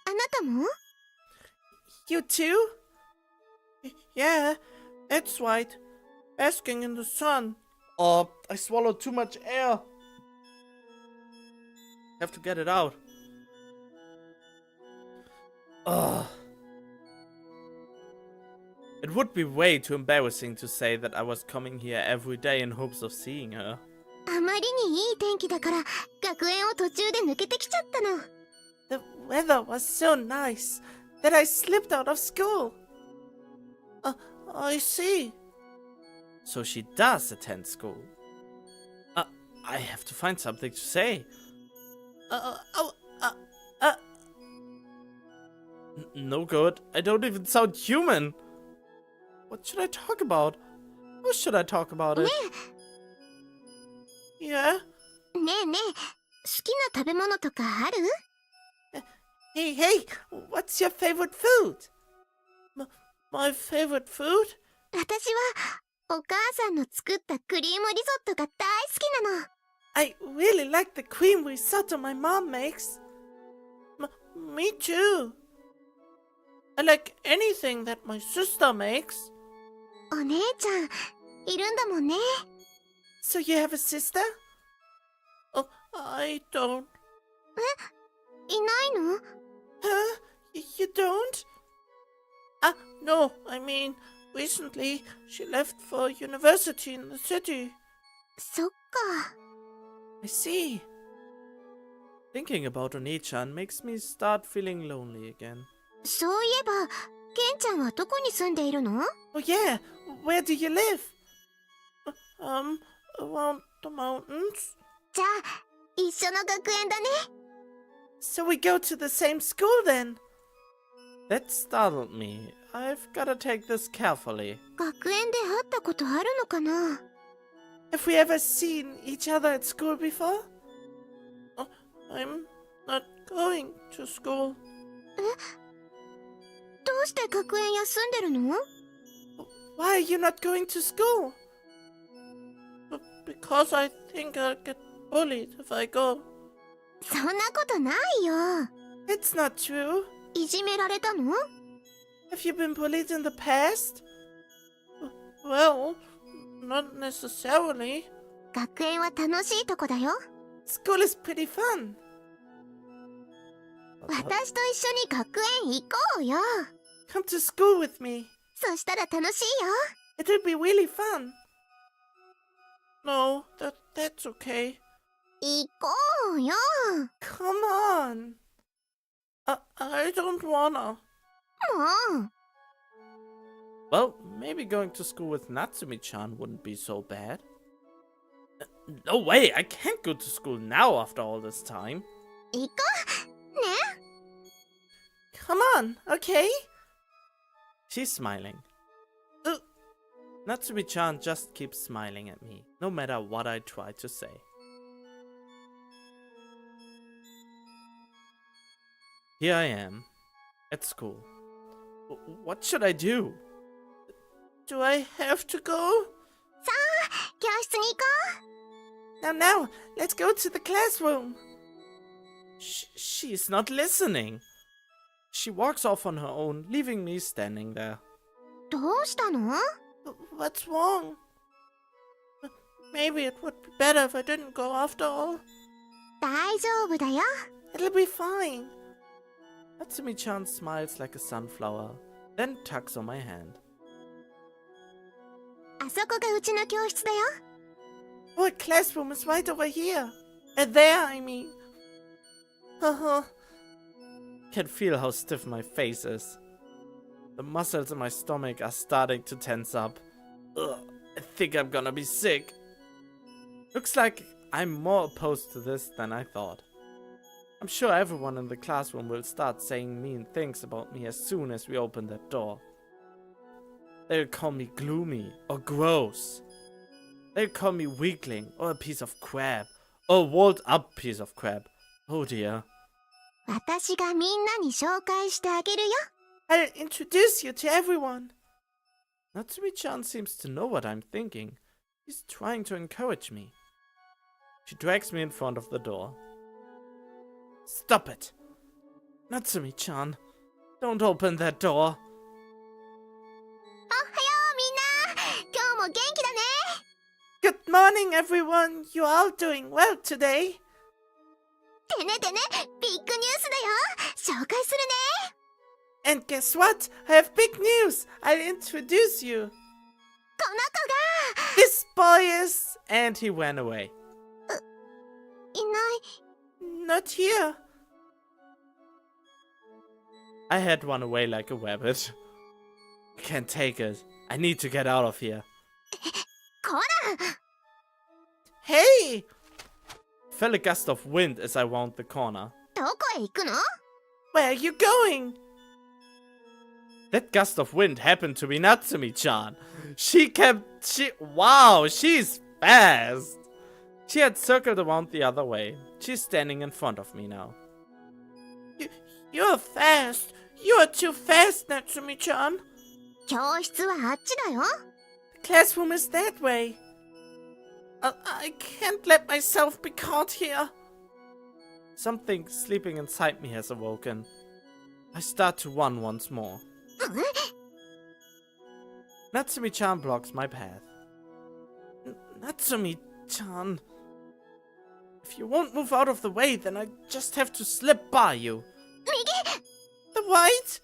B: あなたも？
A: You too? Yeah, that's right. Basking in the sun. Oh, I swallowed too much air. Have to get it out. Ugh. It would be way too embarrassing to say that I was coming here every day in hopes of seeing her.
B: あまりにいい天気だから学園を途中で抜けてきちゃったの。
A: The weather was so nice that I slipped out of school. I see. So she does attend school. I have to find something to say. No good. I don't even sound human. What should I talk about? How should I talk about it?
B: ね
A: Yeah?
B: え、ねえねえ、好きな食べ物とかある？
A: Hey, what's your favorite food? My favorite food?
B: 私はお母さんの作ったクリームリゾットが大好きなの。
A: I really like the cream risotto my mom makes. Me too. I like anything that my sister makes.
B: お姉ちゃんいるんだもんね。
A: So you have a sister? Oh, I don't.
B: いないの？
A: Huh? You don't? Ah, no, I mean, recently she left for university in the city.
B: そっか。
A: I see. Thinking about Oni-chan makes me start feeling lonely again.
B: そういえば、ケンちゃんはどこに住んでいるの？
A: Oh yeah, where do you live? Around the mountains.
B: じゃあ、一緒の学園だね。
A: So we go to the same school then? That startled me. I've gotta take this carefully.
B: 学園で会ったことあるのかな？
A: Have we ever seen each other at school before? I'm not going to school.
B: どうして学園休んでるの？
A: Why are you not going to school? Because I think I'll get bullied if I go.
B: そんなことないよ。
A: It's not true.
B: いじめられたの？
A: Have you been bullied in the past? Well, not necessarily.
B: 学園は楽しいとこだよ。
A: School is pretty fun.
B: 私と一緒に学園行こうよ。
A: Come to school with me.
B: そしたら楽しいよ。
A: It'll be really fun. No, that's okay.
B: 行こうよ。
A: Come on. I don't wanna.
B: もう。
A: Well, maybe going to school with Natsumi-chan wouldn't be so bad. No way, I can't go to school now after all this time.
B: 行こう。ね。
A: Come on, okay? She's smiling. Natsumi-chan just keeps smiling at me, no matter what I try to say. Here I am, at school. What should I do? Do I have to go?
B: さあ、教室に行こ
A: Now, let's go to the classroom. She's not listening. She walks off on her own, leaving me standing there.
B: う。どうしたの？
A: What's wrong? Maybe it would be better if I didn't go after all.
B: 大丈夫だよ。
A: It'll be fine. Natsumi-chan smiles like a sunflower, then tugs on my hand.
B: あそこがうちの教室だよ。
A: Our classroom is right over here. There, I mean. Can feel how stiff my face is. The muscles in my stomach are starting to tense up. Ugh, I think I'm gonna be sick. Looks like I'm more opposed to this than I thought. I'm sure everyone in the classroom will start saying mean things about me as soon as we open that door. They'll call me gloomy or gross. They'll call me weakling or a piece of crap or a walled up piece of crap. Oh dear.
B: 私がみんなに紹介してあげるよ。
A: I'll introduce you to everyone. Natsumi-chan seems to know what I'm thinking. She's trying to encourage me. She drags me in front of the door. Stop it! Natsumi-chan, don't open that door.
B: おはようみんな。今日も元気だね。
A: Good morning, everyone. You're all doing well today.
B: てねてね、ビッグニュースだよ。紹介するね。
A: And guess what? I have big news. I'll introduce you.
B: この子が
A: This boy is... And he ran away.
B: いない。
A: Not here. I had run away like a rabbit. I can't take it. I need to get out of here.
B: こら。
A: Hey! Felt a gust of wind as I wound the corner.
B: どこへ行くの？
A: Where are you going? That gust of wind happened to be Natsumi-chan. Wow, she's fast. She had circled around the other way. She's standing in front of me now. You're fast. You're too fast, Natsumi-chan.
B: 教室はあっちだよ。
A: The classroom is that way. I can't let myself be caught here. Something sleeping inside me has awoken. I start to run once more. Natsumi-chan blocks my path. Natsumi-chan. If you won't move out of the way, then I just have to slip by you.
B: 右。
A: right?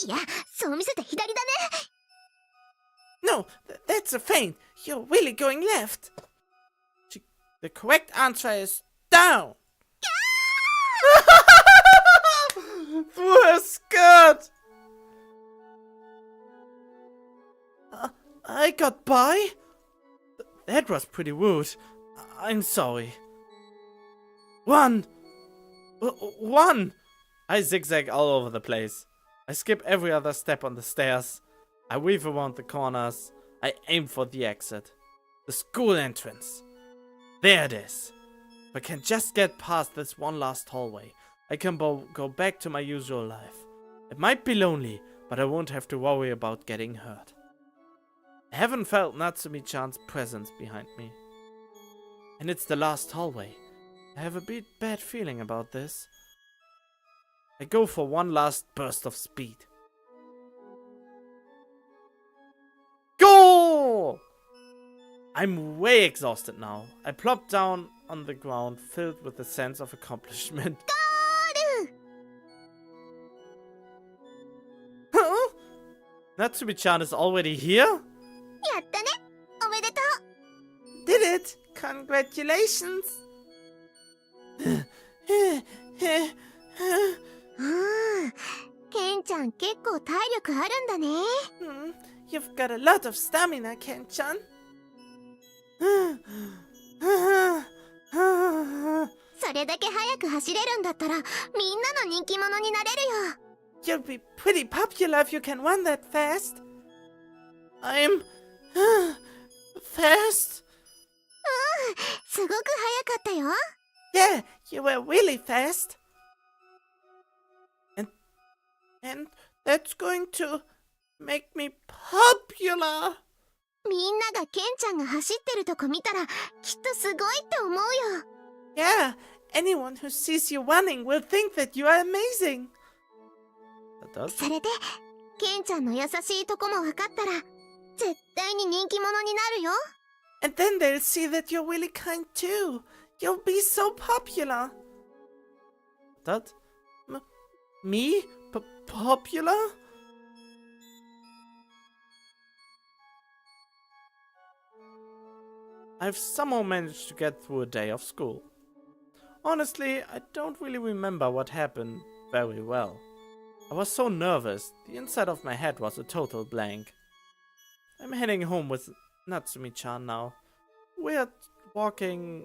B: いや、そう見せて左だね。
A: No, that's a feint. You're really going left. The correct answer is down. Through her skirt. I got by? That was pretty rude. I'm sorry. One! I zigzag all over the place. I skip every other step on the stairs. I weave around the corners. I aim for the exit. The school entrance. There it is. If I can just get past this one last hallway, I can go back to my usual life. It might be lonely, but I won't have to worry about getting hurt. I haven't felt Natsumi-chan's presence behind me. And it's the last hallway. I have a bit bad feeling about this. I go for one last burst of speed. Go! I'm way exhausted now. I plop down on the ground, filled with a sense of accomplishment. Huh? Natsumi-chan is already here?
B: やったね。おめでと
A: Did it! Congratulations!
B: う。ケンちゃん結構体力あるんだね。
A: You've got a lot of stamina, Ken-chan.
B: それだけ速く走れるんだったらみんなの人気者になれるよ。
A: You'll be pretty popular if you can run that fast. I'm fast.
B: すごく速かったよ。
A: Yeah, you were really fast. And that's going to make me popular.
B: みんながケンちゃんが走ってるとこ見たらきっとすごいって思うよ。
A: Yeah, anyone who sees you running will think that you are amazing. That does?
B: それでケンちゃんの優しいとこも分かったら絶対に人気者になるよ。
A: And then they'll see that you're really kind too. You'll be so popular. That? Me? Popular? I've somehow managed to get through a day of school. Honestly, I don't really remember what happened very well. I was so nervous, the inside of my head was a total blank. I'm heading home with Natsumi-chan now. We're walking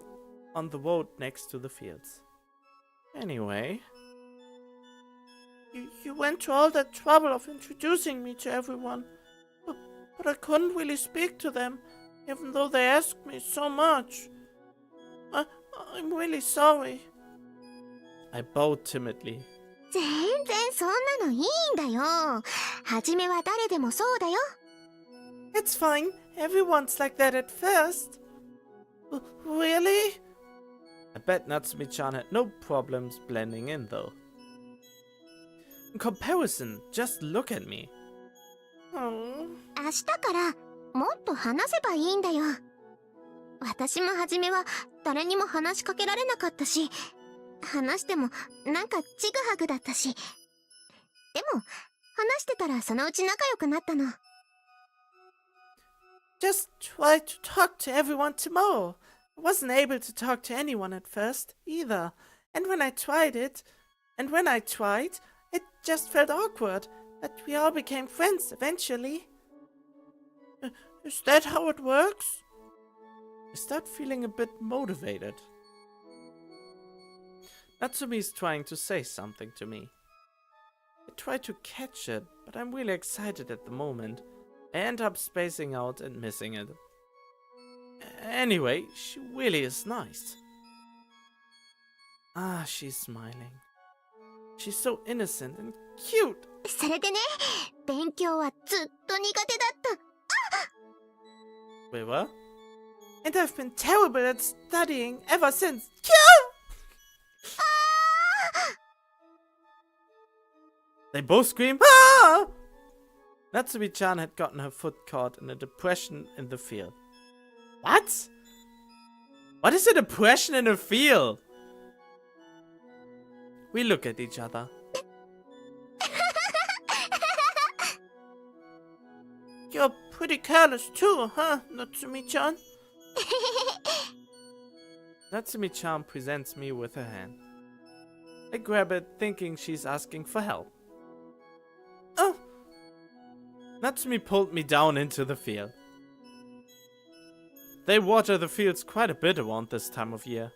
A: on the road next to the fields. Anyway... You went to all that trouble of introducing me to everyone. But I couldn't really speak to them, even though they asked me so much. I'm really sorry. I bowed timidly.
B: 全然そんなのいいんだよ。初めは誰でもそうだよ。
A: It's fine. Everyone's like that at first. Really? I bet Natsumi-chan had no problems blending in, though. In comparison, just look at me. Oh.
B: 明日からもっと話せばいいんだよ。私も初めは誰にも話しかけられなかったし、話してもなんかちぐはぐだったし。でも話してたらそのうち仲良くなったの。
A: Just try to talk to everyone tomorrow. I wasn't able to talk to anyone at first, either. And when I tried, it just felt awkward. But we all became friends eventually. Is that how it works? I start feeling a bit motivated. Natsumi is trying to say something to me. I try to catch it, but I'm really excited at the moment. I end up spacing out and missing it. Anyway, she really is nice. Ah, she's smiling. She's so innocent and cute.
B: それでね、勉強はずっと苦手だった。
A: Wait, what? And I've been terrible at studying ever since. They both scream, ah! Natsumi-chan had gotten her foot caught in a depression in the field. What? What is a depression in a field? We look at each other. You're pretty careless too, huh, Natsumi-chan? Natsumi-chan presents me with her hand. I grab it, thinking she's asking for help. Oh! Natsumi pulled me down into the field. They water the fields quite a bit around this time of year.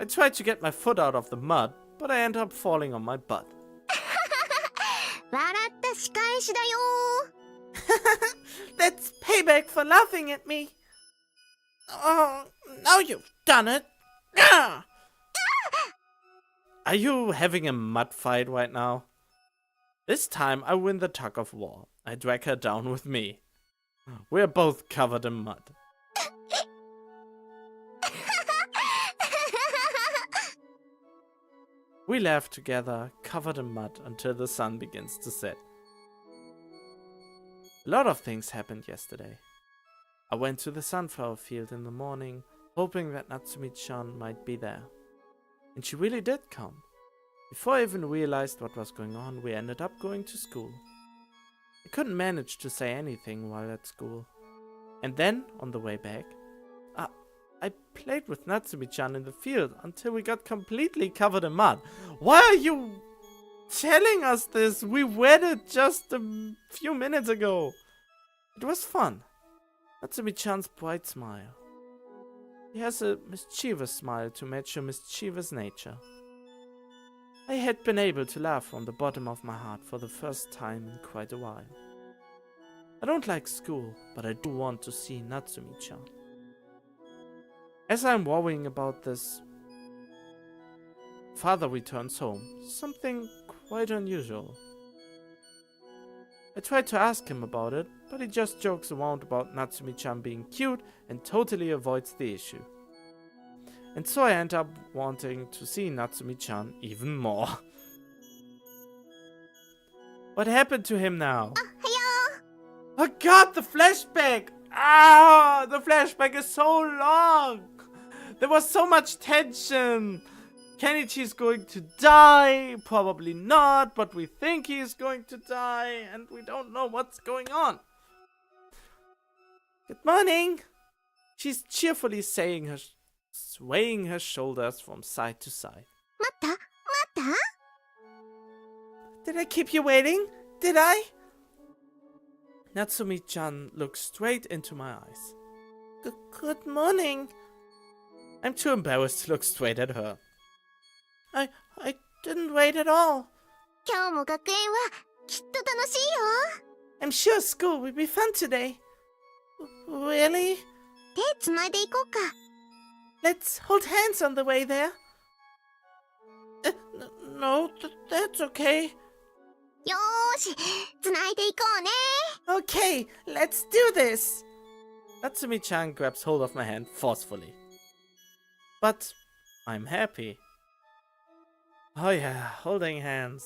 A: I tried to get my foot out of the mud, but I end up falling on my butt.
B: 笑った仕返しだよ
A: That's payback for laughing at me. Oh, now you've done it. Ah! Are you having a mud fight right now? This time I win the tug of war. I drag her down with me. We're both covered in mud. We laugh together, covered in mud, until the sun begins to set. A lot of things happened yesterday. I went to the sunflower field in the morning, hoping that Natsumi-chan might be there. And she really did come. Before I even realized what was going on, we ended up going to school. I couldn't manage to say anything while at school. And then, on the way back, I played with Natsumi-chan in the field until we got completely covered in mud. Why are you telling us this? We read it just a few minutes ago. It was fun. Natsumi-chan's bright smile. He has a mischievous smile to match her mischievous nature. I had been able to laugh from the bottom of my heart for the first time in quite a while. I don't like school, but I do want to see Natsumi-chan. As I'm worrying about this, father returns home, something quite unusual. I tried to ask him about it, but he just jokes around about Natsumi-chan being cute and totally avoids the issue. And so I end up wanting to see Natsumi-chan even more. What happened to him now? Oh god, the flashback! Ah, the flashback is so long! There was so much tension! Kenichi's going to die, probably not, but we think he's going to die, and we don't know what's going on. Good morning! She's cheerfully swaying her shoulders from side to side.
B: 待った待った
A: Did I keep you waiting? Did I? Natsumi-chan looks straight into my eyes. Good morning. I'm too embarrassed to look straight at her. I didn't wait at all.
B: 今日も学園はきっと楽しいよ
A: I'm sure school will be fun today. Really?
B: 手つないでいこうか
A: Let's hold hands on the way there. No, that's okay.
B: よーしつないでいこうね
A: Okay, let's do this. Natsumi-chan grabs hold of my hand forcefully. But I'm happy. Oh yeah, holding hands.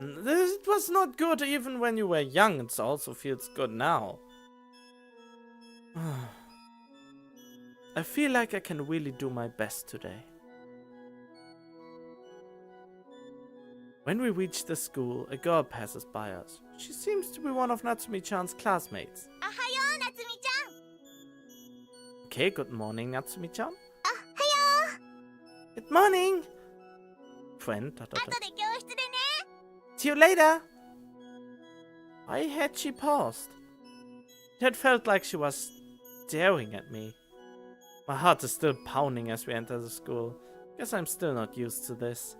A: It was not good even when you were young. It also feels good now. I feel like I can really do my best today. When we reach the school, a girl passes by us. She seems to be one of Natsumi-chan's classmates.
B: おはよう夏美ちゃん
A: Okay, good morning, Natsumi-chan.
B: おはよ
A: Good morning! Friend,
B: う後で教室でね
A: See you later! Why had she paused? It had felt like she was staring at me. My heart is still pounding as we enter the school. Guess I'm still not used to this.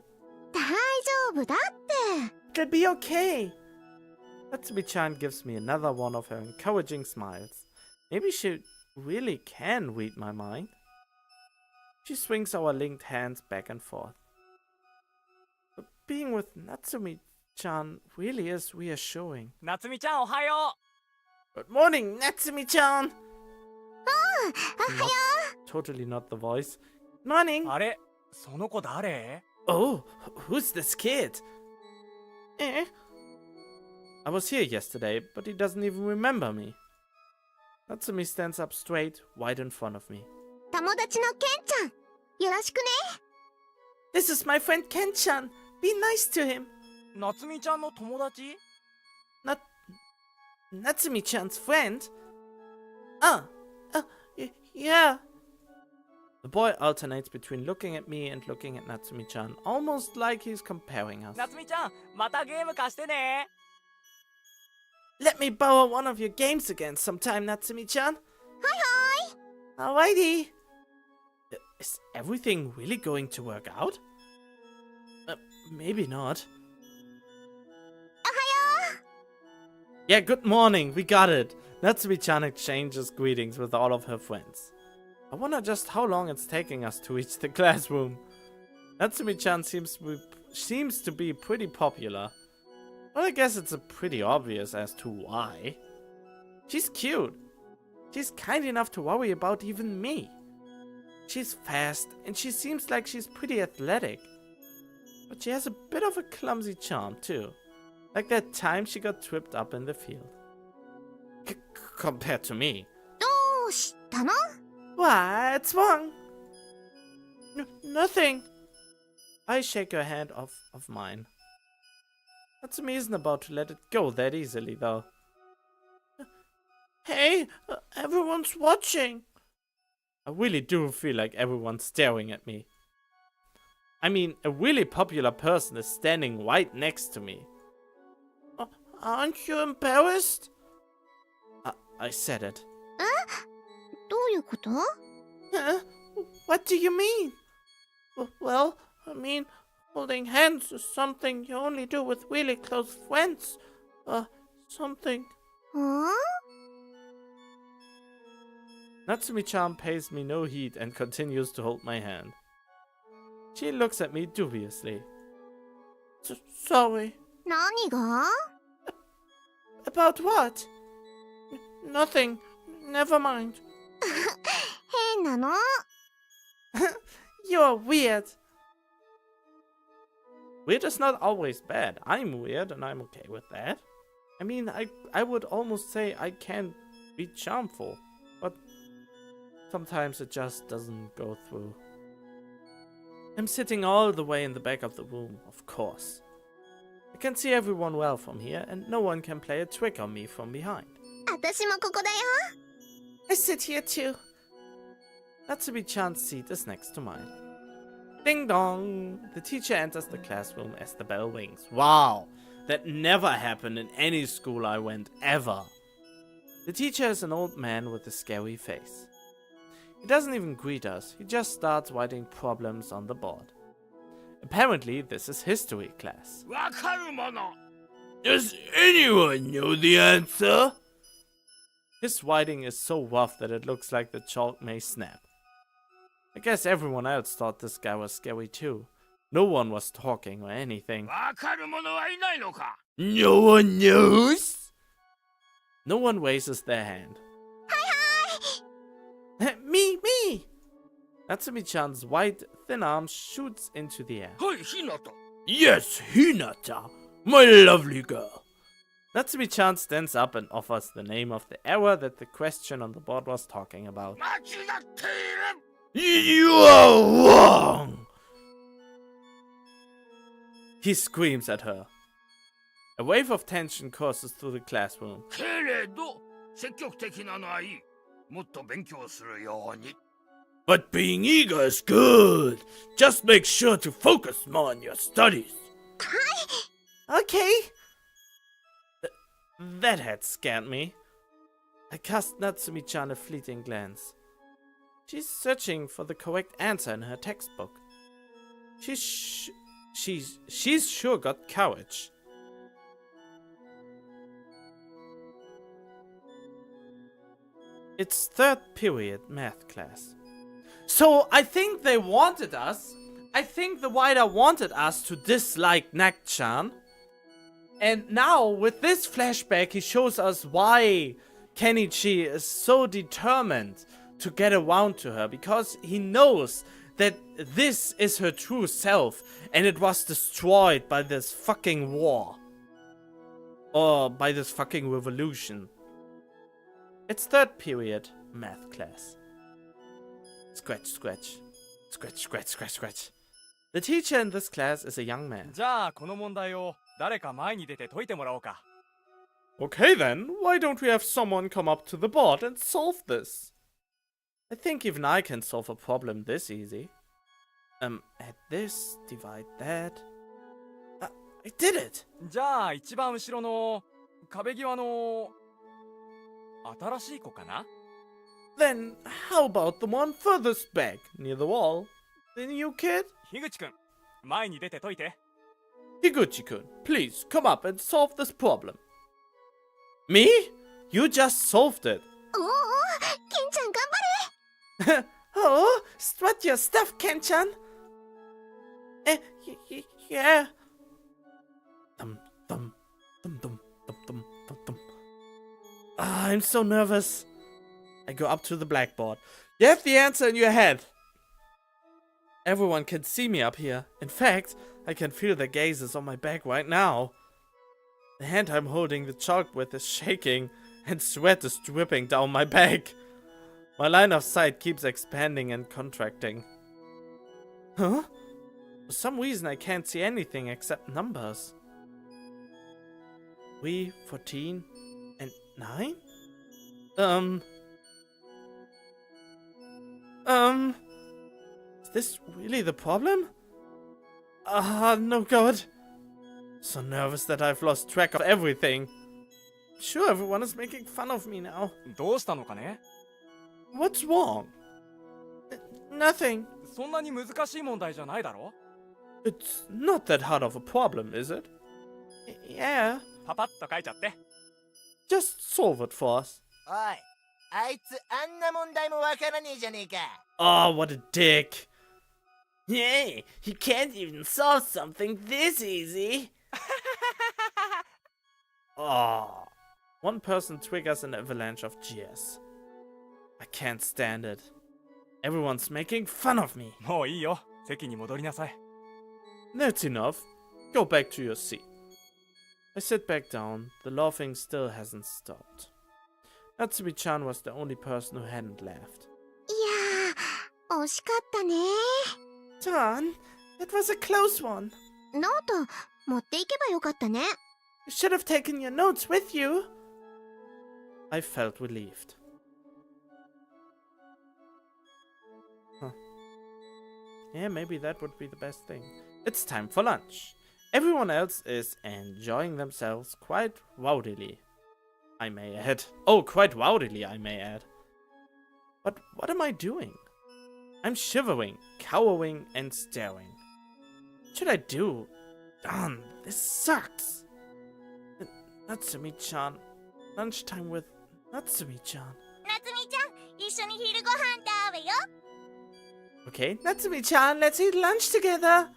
B: 大丈夫だって
A: It'll be okay! Natsumi-chan gives me another one of her encouraging smiles. Maybe she really can read my mind. She swings our linked hands back and forth. But being with Natsumi-chan really is reassuring.
D: 夏美ちゃんおはよ
A: Good morning, Natsumi-chan!
B: おはよ
A: Totally not the voice. Morning!
D: うあれその子誰
A: Oh, who's this kid? Eh? I was here yesterday, but he doesn't even remember me. Natsumi stands up straight, right in front of me.
B: う友達のケンちゃんよろしくね
A: This is my friend Ken-chan. Be nice to him.
D: 夏美ちゃんの友達
A: Natsumi-chan's friend? Ah, yeah. The boy alternates between looking at me and looking at Natsumi-chan, almost like he's comparing us.
D: 夏美ちゃんまたゲーム貸してね
A: Let me borrow one of your games again sometime, Natsumi-chan. Hi. Alrighty. Is everything really going to work out? Maybe not. Yeah, good morning. We got it. Natsumi-chan exchanges greetings with all of her friends. I wonder just how long it's taking us to reach the classroom. Natsumi-chan seems to be pretty popular. Well, I guess it's pretty obvious as to why. She's cute. She's kind enough to worry about even me. She's fast, and she seems like she's pretty athletic. But she has a bit of a clumsy charm, too. Like that time she got tripped up in the field. Compared to me.
B: どうしたの？
A: What's wrong? Nothing. I shake her hand off of mine. Natsumi isn't about to let it go that easily, though. Hey, everyone's watching. I really do feel like everyone's staring at me. I mean, a really popular person is standing right next to me. Aren't you embarrassed? I said it.
B: どういうこと？
A: What do you mean? Well, I mean, holding hands is something you only do with really close friends. Something.
B: ん？
A: Natsumi-chan pays me no heed and continues to hold my hand. She looks at me dubiously. Sorry.
B: 何が？
A: About what? Nothing. Never mind.
B: 変なの？
A: You're weird. Weird is not always bad. I'm weird and I'm okay with that. I mean, I would almost say I can be charmful, but sometimes it just doesn't go through. I'm sitting all the way in the back of the room, of course. I can see everyone well from here, and no one can play a trick on me from behind.
B: 私もここだよ。
A: I sit here too. Natsumi-chan's seat is next to mine. Ding dong! The teacher enters the classroom as the bell rings. Wow! That never happened in any school I went, ever. The teacher is an old man with a scary face. He doesn't even greet us, he just starts writing problems on the board. Apparently, this is history class.
C: わかるもの
A: Does anyone know the answer? His writing is so rough that it looks like the chalk may snap. I guess everyone else thought this guy was scary too. No one was talking or anything.
C: わかる者はいないのか
A: No one knows? No one raises their hand. Me! Natsumi-chan's white, thin arm shoots into the air.
C: はいひなた
A: Yes, Hinata, my lovely girl. Natsumi-chan stands up and offers the name of the error that the question on the board was talking about.
C: 間違っている
A: You are wrong! He screams at her. A wave of tension courses through the classroom.
C: けれど積極的なのはいいもっと勉強するように
A: But being eager is good. Just make sure to focus more on your studies. Okay. That had scared me. I cast Natsumi-chan a fleeting glance. She's searching for the correct answer in her textbook. She's sure got courage. It's third period math class. So I think they wanted us. I think the writer wanted us to dislike Nak-chan. And now with this flashback he shows us why Kenichi is so determined to get around to her. Because he knows that this is her true self. And it was destroyed by this fucking war. Or by this fucking revolution. It's third period math class. Scratch, scratch. Scratch, scratch, scratch, scratch. The teacher in this class is a young man.
D: じゃあこの問題を誰か前に出て解いてもらおうか
A: Okay then, why don't we have someone come up to the board and solve this? I think even I can solve a problem this easy. Add this, divide that. I did it!
D: じゃあ一番後ろの壁際の新しい子かな？
A: Then, how about the one furthest back, near the wall? The new kid?
D: 樋口くん、前に出て解いて。
A: Higuchi-kun, please come up and solve this problem. Me? You just solved it.
B: おお、ケンちゃん頑張れ。
A: Oh, strut your stuff, Ken-chan. Yeah. Dum dum dum dum dum dum dum dum. Ah, I'm so nervous. I go up to the blackboard. You have the answer in your head. Everyone can see me up here. In fact, I can feel their gazes on my back right now. The hand I'm holding the chalk with is shaking, and sweat is dripping down my back. My line of sight keeps expanding and contracting. Huh? For some reason I can't see anything except numbers. 3, 14, and 9? Is this really the problem? No good. So nervous that I've lost track of everything. Sure, everyone is making fun of me now.
D: どうしたのかね？
A: What's wrong? Nothing.
D: そんなに難しい問題じゃないだろ？
A: It's not that hard of a problem, is it? Yeah.
D: パパッと書いちゃって。
A: Just solve it for us.
E: おい、あいつあんな問題もわからねえじゃねえか。
A: Oh, what a dick.
F: Hey, he can't even solve something this easy.
A: Oh. One person triggers an avalanche of jeers. I can't stand it. Everyone's making fun of me.
D: もういいよ。席に戻りなさい。
A: That's enough. Go back to your seat. I sit back down. The laughing still hasn't stopped. Natsumi-chan was the only person who hadn't laughed.
B: いやー、惜しかったね。
A: Tan, that was a close one.
B: ノート持っていけばよかったね。
A: You should have taken your notes with you. I felt relieved. Huh. Yeah, maybe that would be the best thing. It's time for lunch. Everyone else is enjoying themselves quite rowdily, I may add. Oh, quite rowdily, I may add. But what am I doing? I'm shivering, cowering, and staring. What should I do? Darn, this sucks. Natsumi-chan. Lunchtime with Natsumi-chan.
B: 夏美ちゃん、一緒に昼ご飯食べよ。
A: Okay, Natsumi-chan, let's eat lunch together.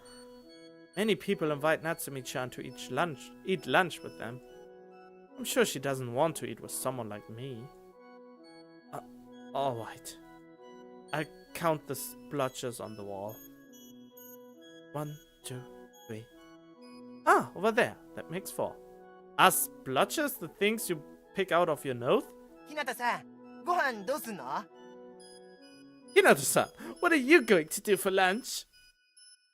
A: Many people invite Natsumi-chan to eat lunch with them. I'm sure she doesn't want to eat with someone like me. Alright. I'll count the splotches on the wall. 1, 2, 3. Ah, over there. That makes 4. Are splotches the things you pick out of your nose?
E: ひなたさん、ご飯どうすんの？
A: Hinata-san, what are you going to do for lunch?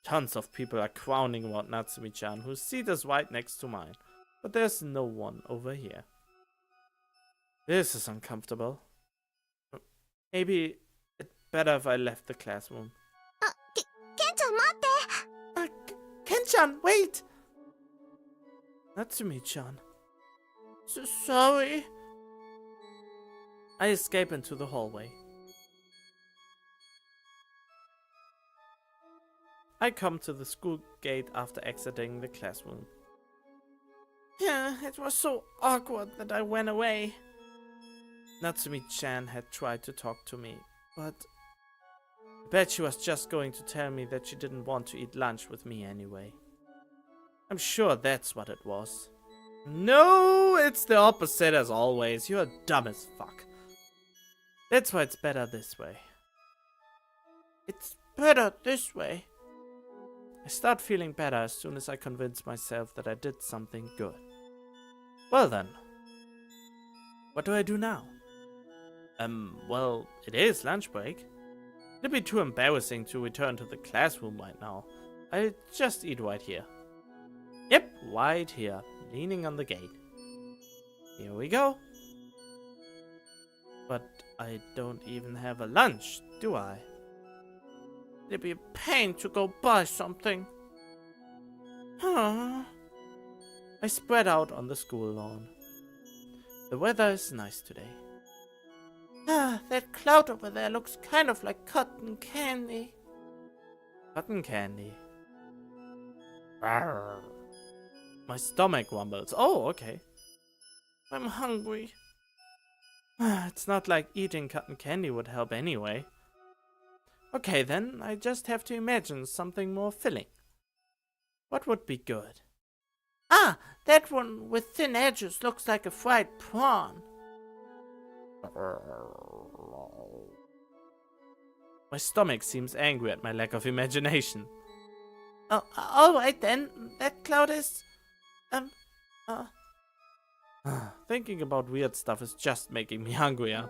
A: Tons of people are crowding around Natsumi-chan, whose seat is right next to mine. But there's no one over here. This is uncomfortable. Maybe it's better if I left the classroom.
B: ケンちゃん待って。
A: Ken-chan, wait! Natsumi-chan. Sorry. I escape into the hallway. I come to the school gate after exiting the classroom. Yeah, it was so awkward that I went away. Natsumi-chan had tried to talk to me, but I bet she was just going to tell me that she didn't want to eat lunch with me anyway. I'm sure that's what it was. No, it's the opposite as always. You're dumb as fuck. That's why it's better this way. It's better this way. I start feeling better as soon as I convince myself that I did something good. Well then. What do I do now? Well, it is lunch break. It'd be too embarrassing to return to the classroom right now. I'll just eat right here. Yep, right here, leaning on the gate. Here we go. But I don't even have a lunch, do I? It'd be a pain to go buy something. Huh. I spread out on the school lawn. The weather is nice today. Ah, that cloud over there looks kind of like cotton candy. Cotton candy. Rawr. My stomach rumbles. Oh, okay. I'm hungry. It's not like eating cotton candy would help anyway. Okay, then I just have to imagine something more filling. What would be good? Ah, that one with thin edges looks like a fried prawn. My stomach seems angry at my lack of imagination. Oh, alright then. That cloud is... Thinking about weird stuff is just making me hungrier.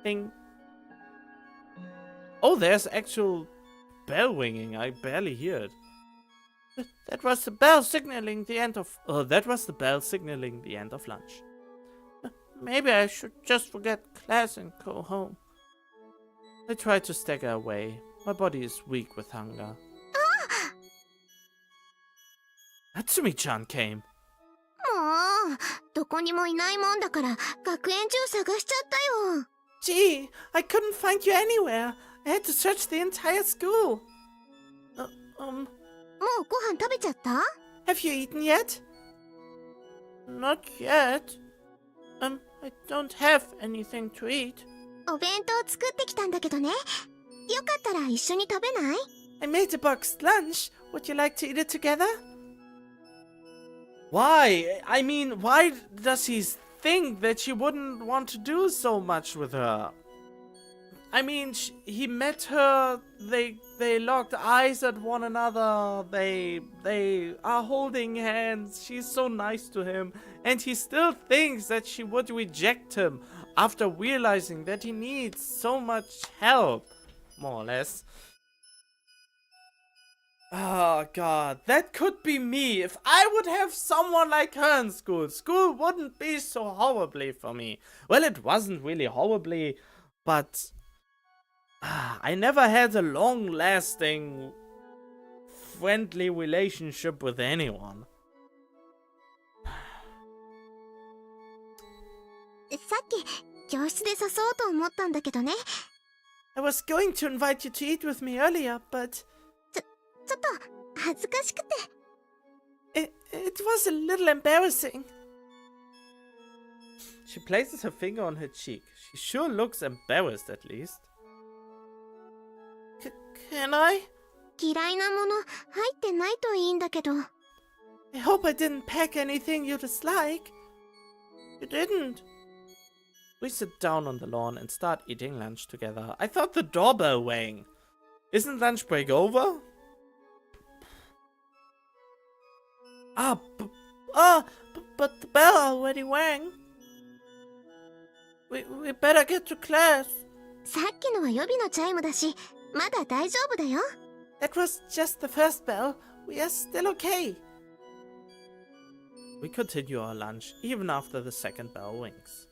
A: Ding. Oh, there's actual bell ringing. I barely hear it. That was the bell signaling the end of... that was the bell signaling the end of lunch. Maybe I should just forget class and go home. I try to stagger away. My body is weak with hunger. Natsumi-chan came.
B: もう、どこにもいないもんだから、学園中探しちゃったよ。
A: Gee, I couldn't find you anywhere. I had to search the entire school.
B: もうご飯食べちゃった？
A: Have you eaten yet? Not yet. I don't have anything to eat.
B: お弁当作ってきたんだけどね。よかったら一緒に食べない？
A: I made a boxed lunch. Would you like to eat it together? Why? I mean, why does he think that she wouldn't want to do so much with her? I mean, he met her, they locked eyes at one another, they are holding hands, she's so nice to him, and he still thinks that she would reject him after realizing that he needs so much help, more or less. Oh god, that could be me. If I would have someone like her in school, school wouldn't be so horribly for me. Well, it wasn't really horribly, but I never had a long-lasting, friendly relationship with anyone.
B: さっき教室で誘おうと思ったんだけどね。
A: I was going to invite you to eat with me earlier, but
B: ちょっと恥ずかしくて。
A: it was a little embarrassing. She places her finger on her cheek. She sure looks embarrassed at least. Can I?
B: 嫌いなもの入ってないといいんだけど。
A: I hope I didn't pack anything you dislike. You didn't. We sit down on the lawn and start eating lunch together. I thought the doorbell rang. Isn't lunch break over? But the bell already rang. We better get to class.
B: さっきのは予備のチャイムだし、まだ大丈夫だよ。
A: That was just the first bell. We are still okay. We continue our lunch even after the second bell rings.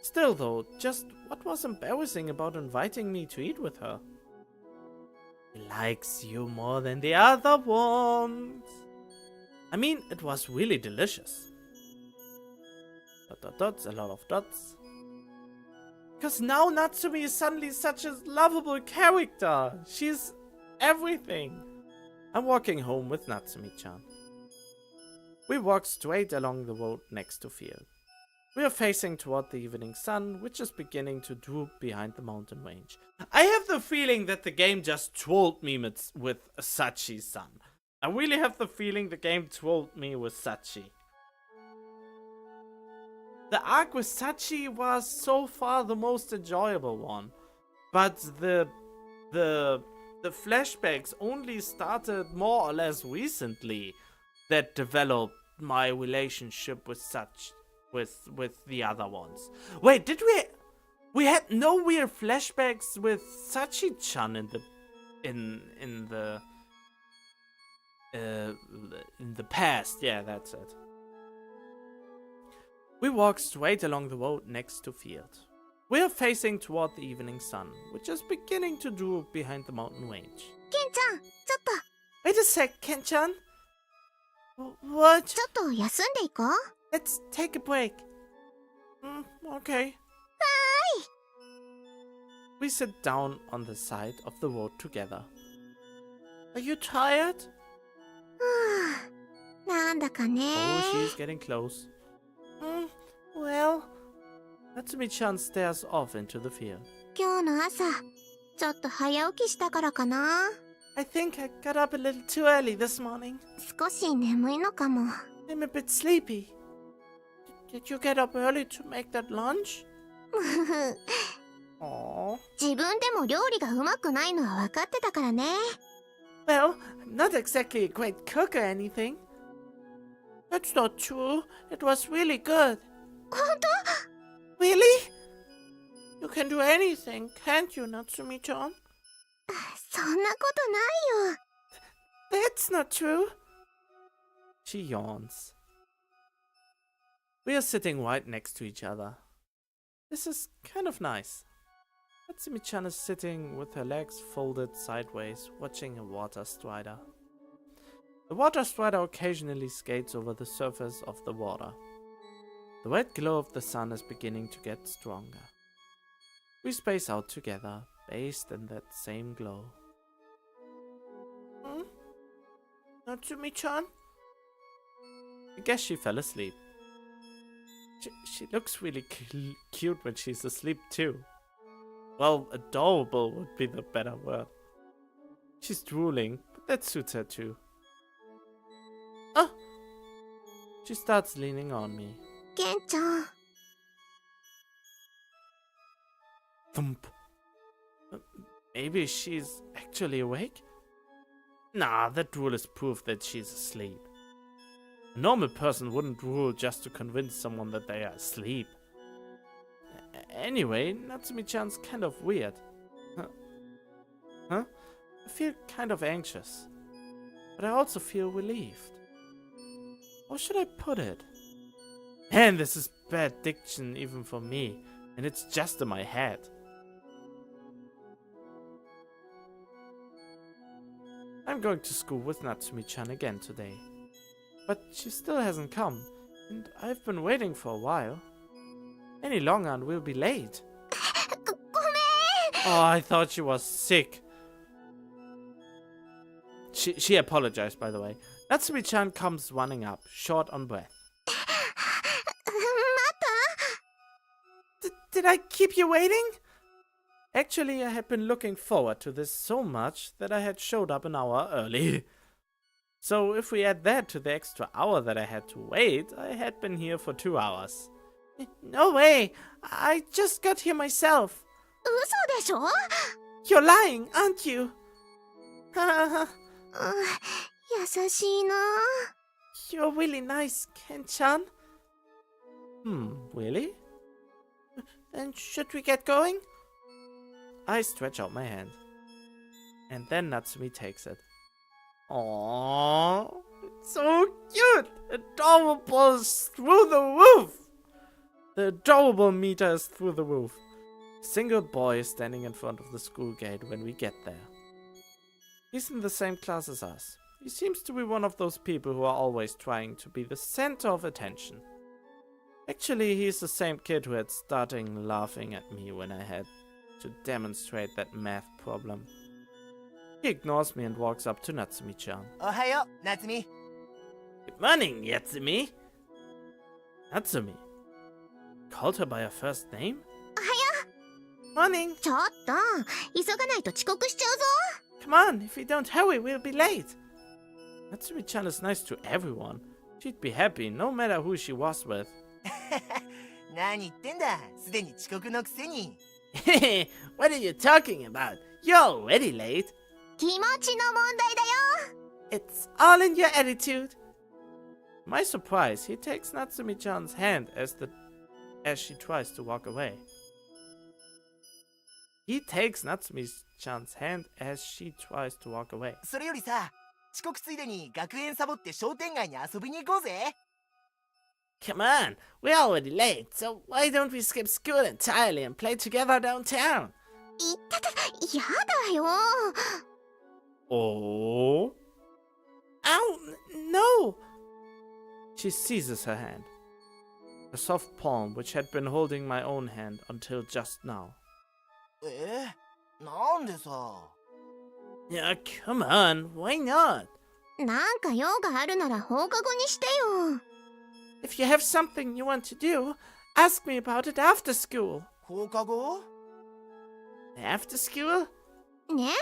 A: Still though, just what was embarrassing about inviting me to eat with her? He likes you more than the other ones. I mean, it was really delicious. Dot dot dots, a lot of dots. Because now Natsumi is suddenly such a lovable character. She's everything. I'm walking home with Natsumi-chan. We walk straight along the road next to field. We are facing toward the evening sun, which is beginning to droop behind the mountain range. I have the feeling that the game just trolled me with Sachi-san. I really have the feeling the game trolled me with Sachi. The arc with Sachi was so far the most enjoyable one, but the flashbacks only started more or less recently that developed my relationship with with the other ones. Wait, did we had no weird flashbacks with Sachi-chan in the past? Yeah, that's it. We walk straight along the road next to field. We are facing toward the evening sun, which is beginning to droop behind the mountain range.
B: ケンちゃん、ちょっと、
A: Wait a sec, Ken-chan. What?
B: ちょっと休んでいこう。
A: Let's take a break. Okay. We sit down on the side of the road together. Are you tired?
B: なんだかね。
A: Oh, she's getting close. Well, Natsumi-chan stares off into the field.
B: 今日の朝、ちょっと早起きしたからかな。
A: I think I got up a little too early this morning.
B: 少し眠いのかも。
A: I'm a bit sleepy. Did you get up early to make that lunch? Aww.
B: 自分でも料理がうまくないのは分かってたからね。
A: Well, I'm not exactly a great cook or anything. That's not true. It was really good.
B: 本当？
A: Really? You can do anything, can't you, Natsumi-chan?
B: そんなことないよ。
A: That's not true. She yawns. We are sitting right next to each other. This is kind of nice. Natsumi-chan is sitting with her legs folded sideways, watching a water strider. The water strider occasionally skates over the surface of the water. The red glow of the sun is beginning to get stronger. We space out together, bathed in that same glow. Natsumi-chan? I guess she fell asleep. She looks really cute when she's asleep too. Well, adorable would be the better word. She's drooling, but that suits her too. Oh! She starts leaning on me.
B: ケンちゃん。
A: Thump. Maybe she's actually awake? Nah, that drool is proof that she's asleep. A normal person wouldn't drool just to convince someone that they are asleep. Anyway, Natsumi-chan's kind of weird. Huh? I feel kind of anxious. But I also feel relieved. How should I put it? Man, this is bad diction even for me. And it's just in my head. I'm going to school with Natsumi-chan again today. But she still hasn't come, and I've been waiting for a while. Any longer and we'll be late.
B: ごめん。
A: Oh, I thought she was sick. She apologized, by the way. Natsumi-chan comes running up, short on breath.
B: 待った？
A: Did I keep you waiting? Actually, I had been looking forward to this so much that I had showed up an hour early. So if we add that to the extra hour that I had to wait, I had been here for 2 hours. No way! I just got here myself.
B: 嘘でしょ？
A: You're lying, aren't you?
B: 優しいな。
A: You're really nice, Ken-chan. Really? Then should we get going? I stretch out my hand. And then Natsumi takes it. Aww, so cute! Adorable is through the roof! The adorable meter is through the roof. A single boy is standing in front of the school gate when we get there. He's in the same class as us. He seems to be one of those people who are always trying to be the center of attention. Actually, he's the same kid who had starting laughing at me when I had to demonstrate that math problem. He ignores me and walks up to Natsumi-chan.
E: おはよう、夏美。
A: Good morning, Yatsumi. Natsumi. Called her by her first name?
B: おはよ
A: Morning.
B: う。ちょっと、急がないと遅刻しちゃうぞ。
A: Come on, if we don't hurry, we'll be late. Natsumi-chan is nice to everyone. She'd be happy no matter who she was with.
E: 何言ってんだ、すでに遅刻のくせに。
F: What are you talking about? You're already late.
B: 気持ちの問題だよ。
A: It's all in your attitude. To my surprise, he takes Natsumi-chan's hand as she tries to walk away. He takes Natsumi-chan's hand as she tries to walk away.
E: それよりさ、遅刻ついでに学園サボって商店街に遊びに行こうぜ。
F: Come on, we're already late, so why don't we skip school entirely and play together downtown?
B: いったた、やだよ。
A: Oh.
F: Ow, no!
A: She seizes her hand. A soft palm which had been holding my own hand until just now.
E: なんでさ。
F: Yeah, come on, why not?
B: なんか用があるなら放課後にしてよ。
F: If you have something you want to do, ask me about it after school.
E: 放課後
F: After school?
B: ね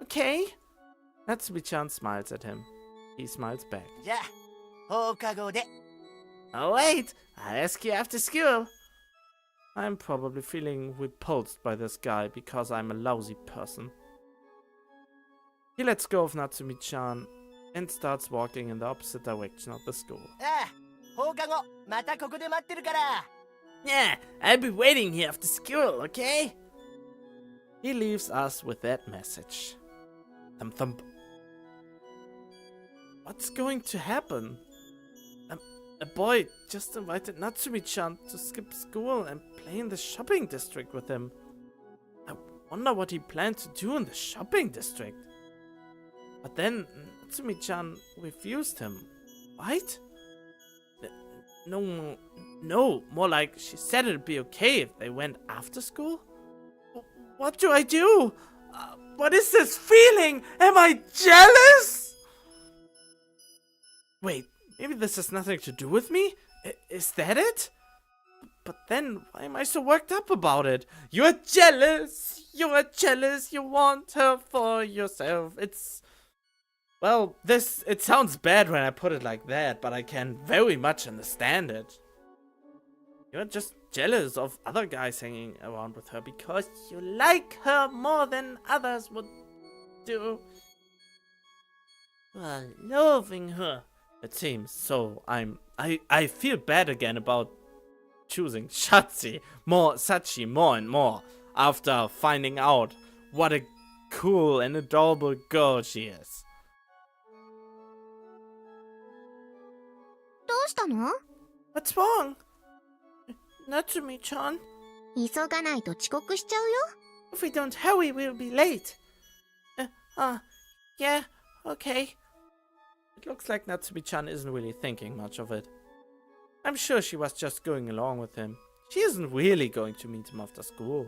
F: Okay.
A: Natsumi-chan smiles at him. He smiles back.
E: じゃあ、放課後で。
F: Oh wait, I'll ask you after school.
A: I'm probably feeling repulsed by this guy because I'm a lousy person. He lets go of Natsumi-chan and starts walking in the opposite direction of the school.
E: ああ、放課後、またここで待ってるから。
F: Yeah, I'll be waiting here after school, okay?
A: He leaves us with that message. Thump thump. What's going to happen? A boy just invited Natsumi-chan to skip school and play in the shopping district with him. I wonder what he planned to do in the shopping district. But then Natsumi-chan refused him, right? No, more like she said it'd be okay if they went after school? What do I do? What is this feeling? Am I jealous? Wait, maybe this has nothing to do with me? Is that it? But then, why am I so worked up about it? You're jealous! You're jealous! You want her for yourself. Well, it sounds bad when I put it like that, but I can very much understand it. You're just jealous of other guys hanging around with her because you like her more than others would do.
F: Well, loving her.
A: It seems so. I feel bad again about choosing Sachi more and more after finding out what a cool and adorable girl she is.
B: どうしたの
F: What's wrong? Natsumi-chan,
B: 急がないと遅刻しちゃうよ。
F: if we don't hurry, we'll be late. Yeah, okay.
A: It looks like Natsumi-chan isn't really thinking much of it. I'm sure she was just going along with him. She isn't really going to meet him after school.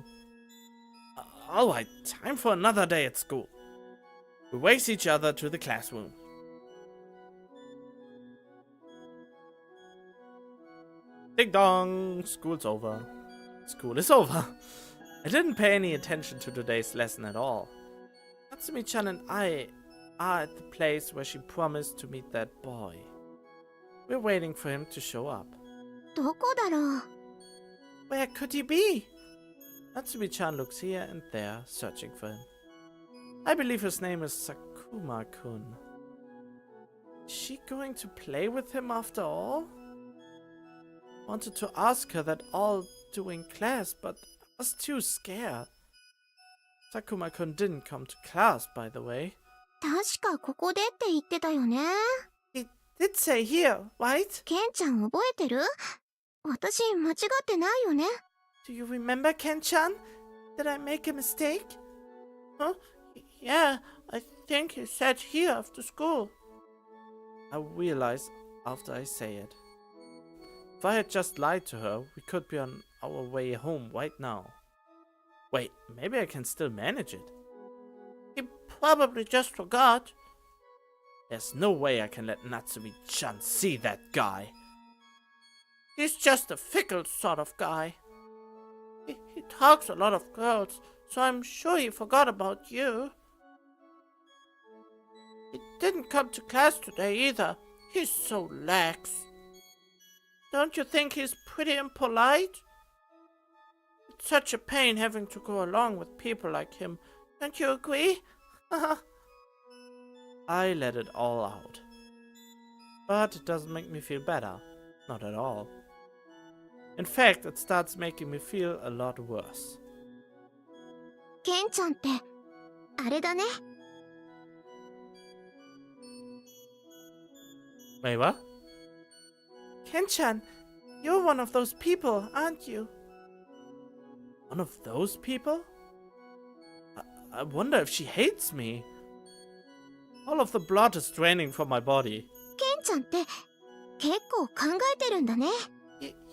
A: Alright, time for another day at school. We race each other to the classroom. Ding dong! School's over. School is over. I didn't pay any attention to today's lesson at all. Natsumi-chan and I are at the place where she promised to meet that boy. We're waiting for him to show up.
B: どこだろう
F: Where could he be?
A: Natsumi-chan looks here and there, searching for him. I believe his name is Sakuma-kun. Is she going to play with him after all? Wanted to ask her that all during class, but I was too scared. Sakuma-kun didn't come to class, by the way.
B: 確かここでって言ってたよね。
F: He did say here, right?
B: ケンちゃん覚えてる私間違ってないよね。
F: Do you remember, Ken-chan? Did I make a mistake? Huh? Yeah, I think he said here after school.
A: I realize after I say it. If I had just lied to her, we could be on our way home right now. Wait, maybe I can still manage it.
F: He probably just forgot.
A: There's no way I can let Natsumi-chan see that guy.
F: He's just a fickle sort of guy. He talks a lot of girls, so I'm sure he forgot about you. He didn't come to class today either. He's so lax. Don't you think he's pretty impolite? It's such a pain having to go along with people like him. Don't you agree?
A: I let it all out. But it doesn't make me feel better. Not at all. In fact, it starts making me feel a lot worse.
B: ケンちゃんってあれだね。
A: Wait, what?
F: Ken-chan, You're one of those people, aren't you?
A: One of those people? I wonder if she hates me. All of the blood is draining from my body.
B: ケンちゃんって結構考えてるんだね。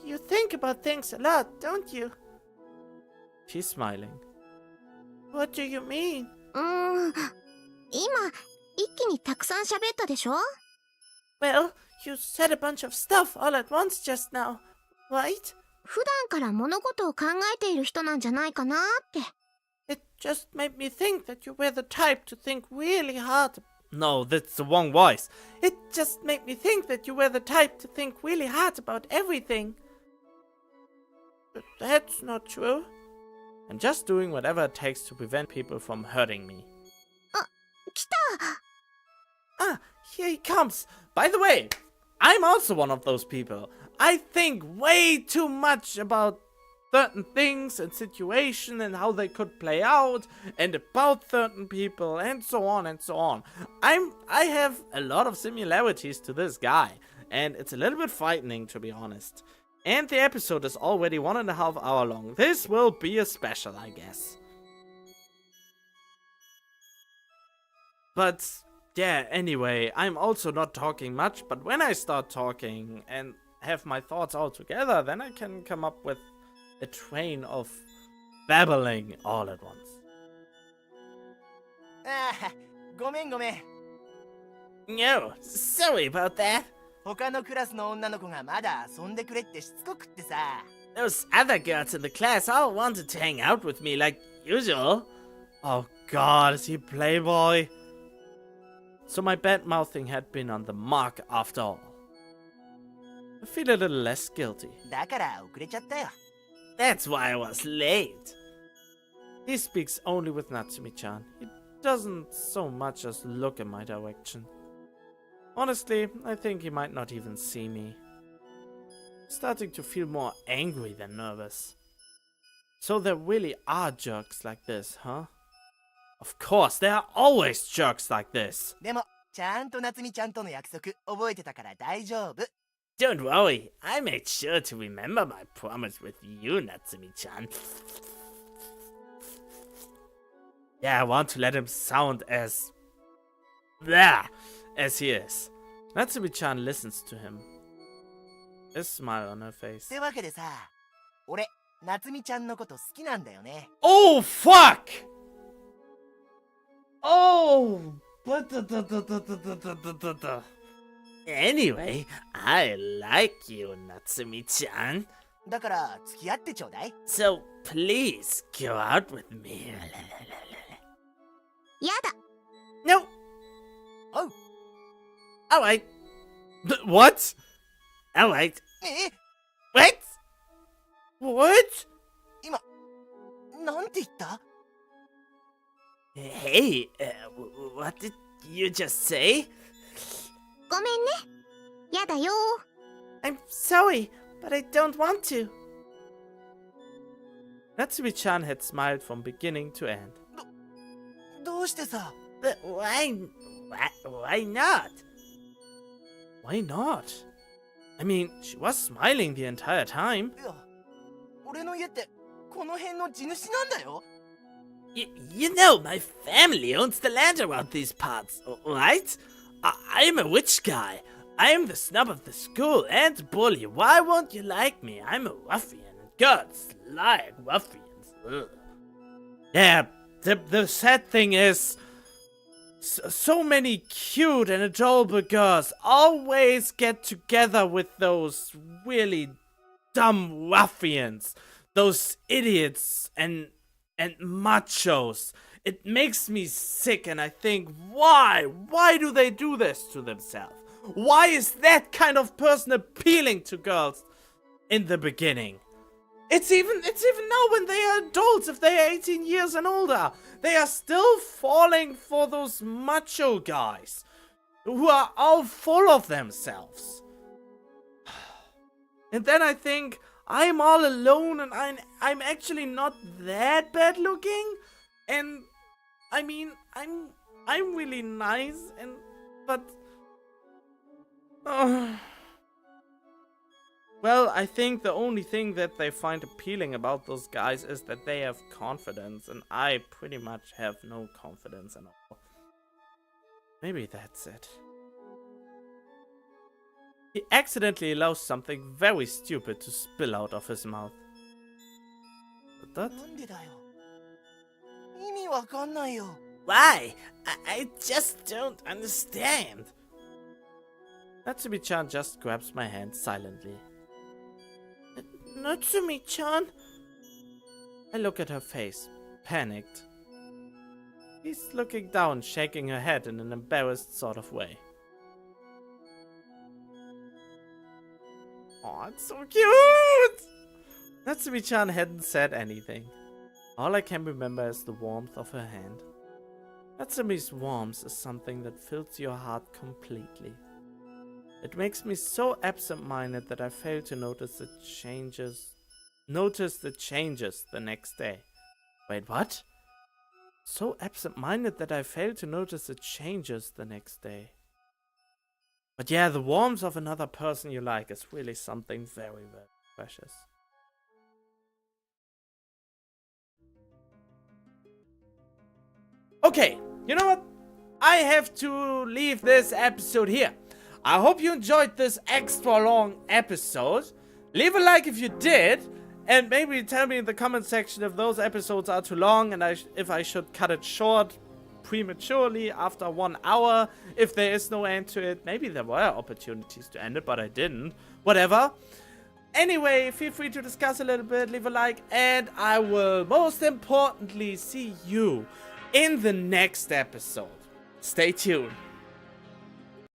F: You think about things a lot, don't you?
A: She's smiling.
F: What do you mean?
B: 今一気にたくさん喋ったでしょ？
F: Well, you said a bunch of stuff all at once just now, right?
B: 普段から物事を考えている人なんじゃないかなって。
F: It just made me think that you were the type to think really hard.
A: No, that's the wrong voice.
F: It just made me think that you were the type to think really hard about everything. But that's not true.
A: I'm just doing whatever it takes to prevent people from hurting me.
B: 来た！
F: Ah, here he comes.
A: By the way, I'm also one of those people. I think way too much about certain things and situation and how they could play out and about certain people and so on and so on. I have a lot of similarities to this guy, and it's a little bit frightening, to be honest. And the episode is already 1.5 hours long. This will be a special, I guess. But yeah, anyway, I'm also not talking much, but when I start talking and have my thoughts all together, then I can come up with a train of babbling all at once.
E: ああ、ごめんごめん。
F: No, sorry about that.
E: 他のクラスの女の子がまだ遊んでくれってしつこくってさ。
F: Those other girls in the class all wanted to hang out with me like usual.
A: Oh god, is he playboy? So my bad mouthing had been on the mark after all. I feel a little less guilty.
E: だから遅れちゃったよ。
F: That's why I was late.
A: He speaks only with Natsumi-chan. He doesn't so much as look in my direction. Honestly, I think he might not even see me. Starting to feel more angry than nervous. So there really are jerks like this, huh? Of course, there are always jerks like this.
E: でも、ちゃんと夏美ちゃんとの約束覚えてたから大丈夫。
F: Don't worry, I made sure to remember my promise with you, Natsumi-chan.
A: Yeah, I want to let him sound as... blah as he is. Natsumi-chan listens to him. A smile on her face.
E: ってわけでさ、俺、夏美ちゃんのこと好きなんだよね。
A: Oh, fuck! Oh!
F: Anyway, I like you, Natsumi-chan.
E: だから付き合ってちょうだい。
F: So please go out with me.
B: やだ！
F: No!
E: Oh!
F: Alright.
A: What?
F: Alright.
E: え
F: What? What?
E: 今、なんて言った？
F: Hey, what did you just say?
B: ごめんね。やだよ。
F: I'm sorry, but I don't want to.
A: Natsumi-chan had smiled from beginning to end.
E: どうしてさ？
F: But why not?
A: Why not? I mean, she was smiling the entire time.
E: いや、俺の家ってこの辺の地主なんだよ。
F: You know, my family owns the land around these parts, right? I'm a rich guy. I'm the snub of the school and bully. Why won't you like me? I'm a ruffian. Girls like ruffians. Ugh.
A: Yeah, the sad thing is, so many cute and adorable girls always get together with those really dumb ruffians, those idiots and machos. It makes me sick, and I think, why? Why do they do this to themselves? Why is that kind of person appealing to girls in the beginning? It's even now when they are adults, if they are 18 years and older, they are still falling for those macho guys who are all full of themselves. And then I think I'm all alone, and I'm actually not that bad looking, and I mean I'm really nice, and but Well, I think the only thing that they find appealing about those guys is that they have confidence, and I pretty much have no confidence at all. Maybe that's it. He accidentally allows something very stupid to spill out of his mouth. That?
E: なんでだよ。意味わかんないよ。
A: Why? I just don't understand. Natsumi-chan just grabs my hand silently.
F: Natsumi-chan?
A: I look at her face, panicked. She's looking down, shaking her head in an embarrassed sort of way. Oh, it's so cute! Natsumi-chan hadn't said anything. All I can remember is the warmth of her hand. Natsumi's warmth is something that fills your heart completely. It makes me so absent-minded that I fail to notice the changes the next day. Wait, what? So absent-minded that I fail to notice the changes the next day. But yeah, the warmth of another person you like is really something very, very precious. Okay, you know what? I have to leave this episode here. I hope you enjoyed this extra long episode. Leave a like if you did, and maybe tell me in the comment section if those episodes are too long and if I should cut it short prematurely after 1 hour, if there is no end to it. Maybe there were opportunities to end it, but I didn't. Whatever. Anyway, feel free to discuss a little bit, leave a like, and I will most importantly see you in the next episode. Stay tuned.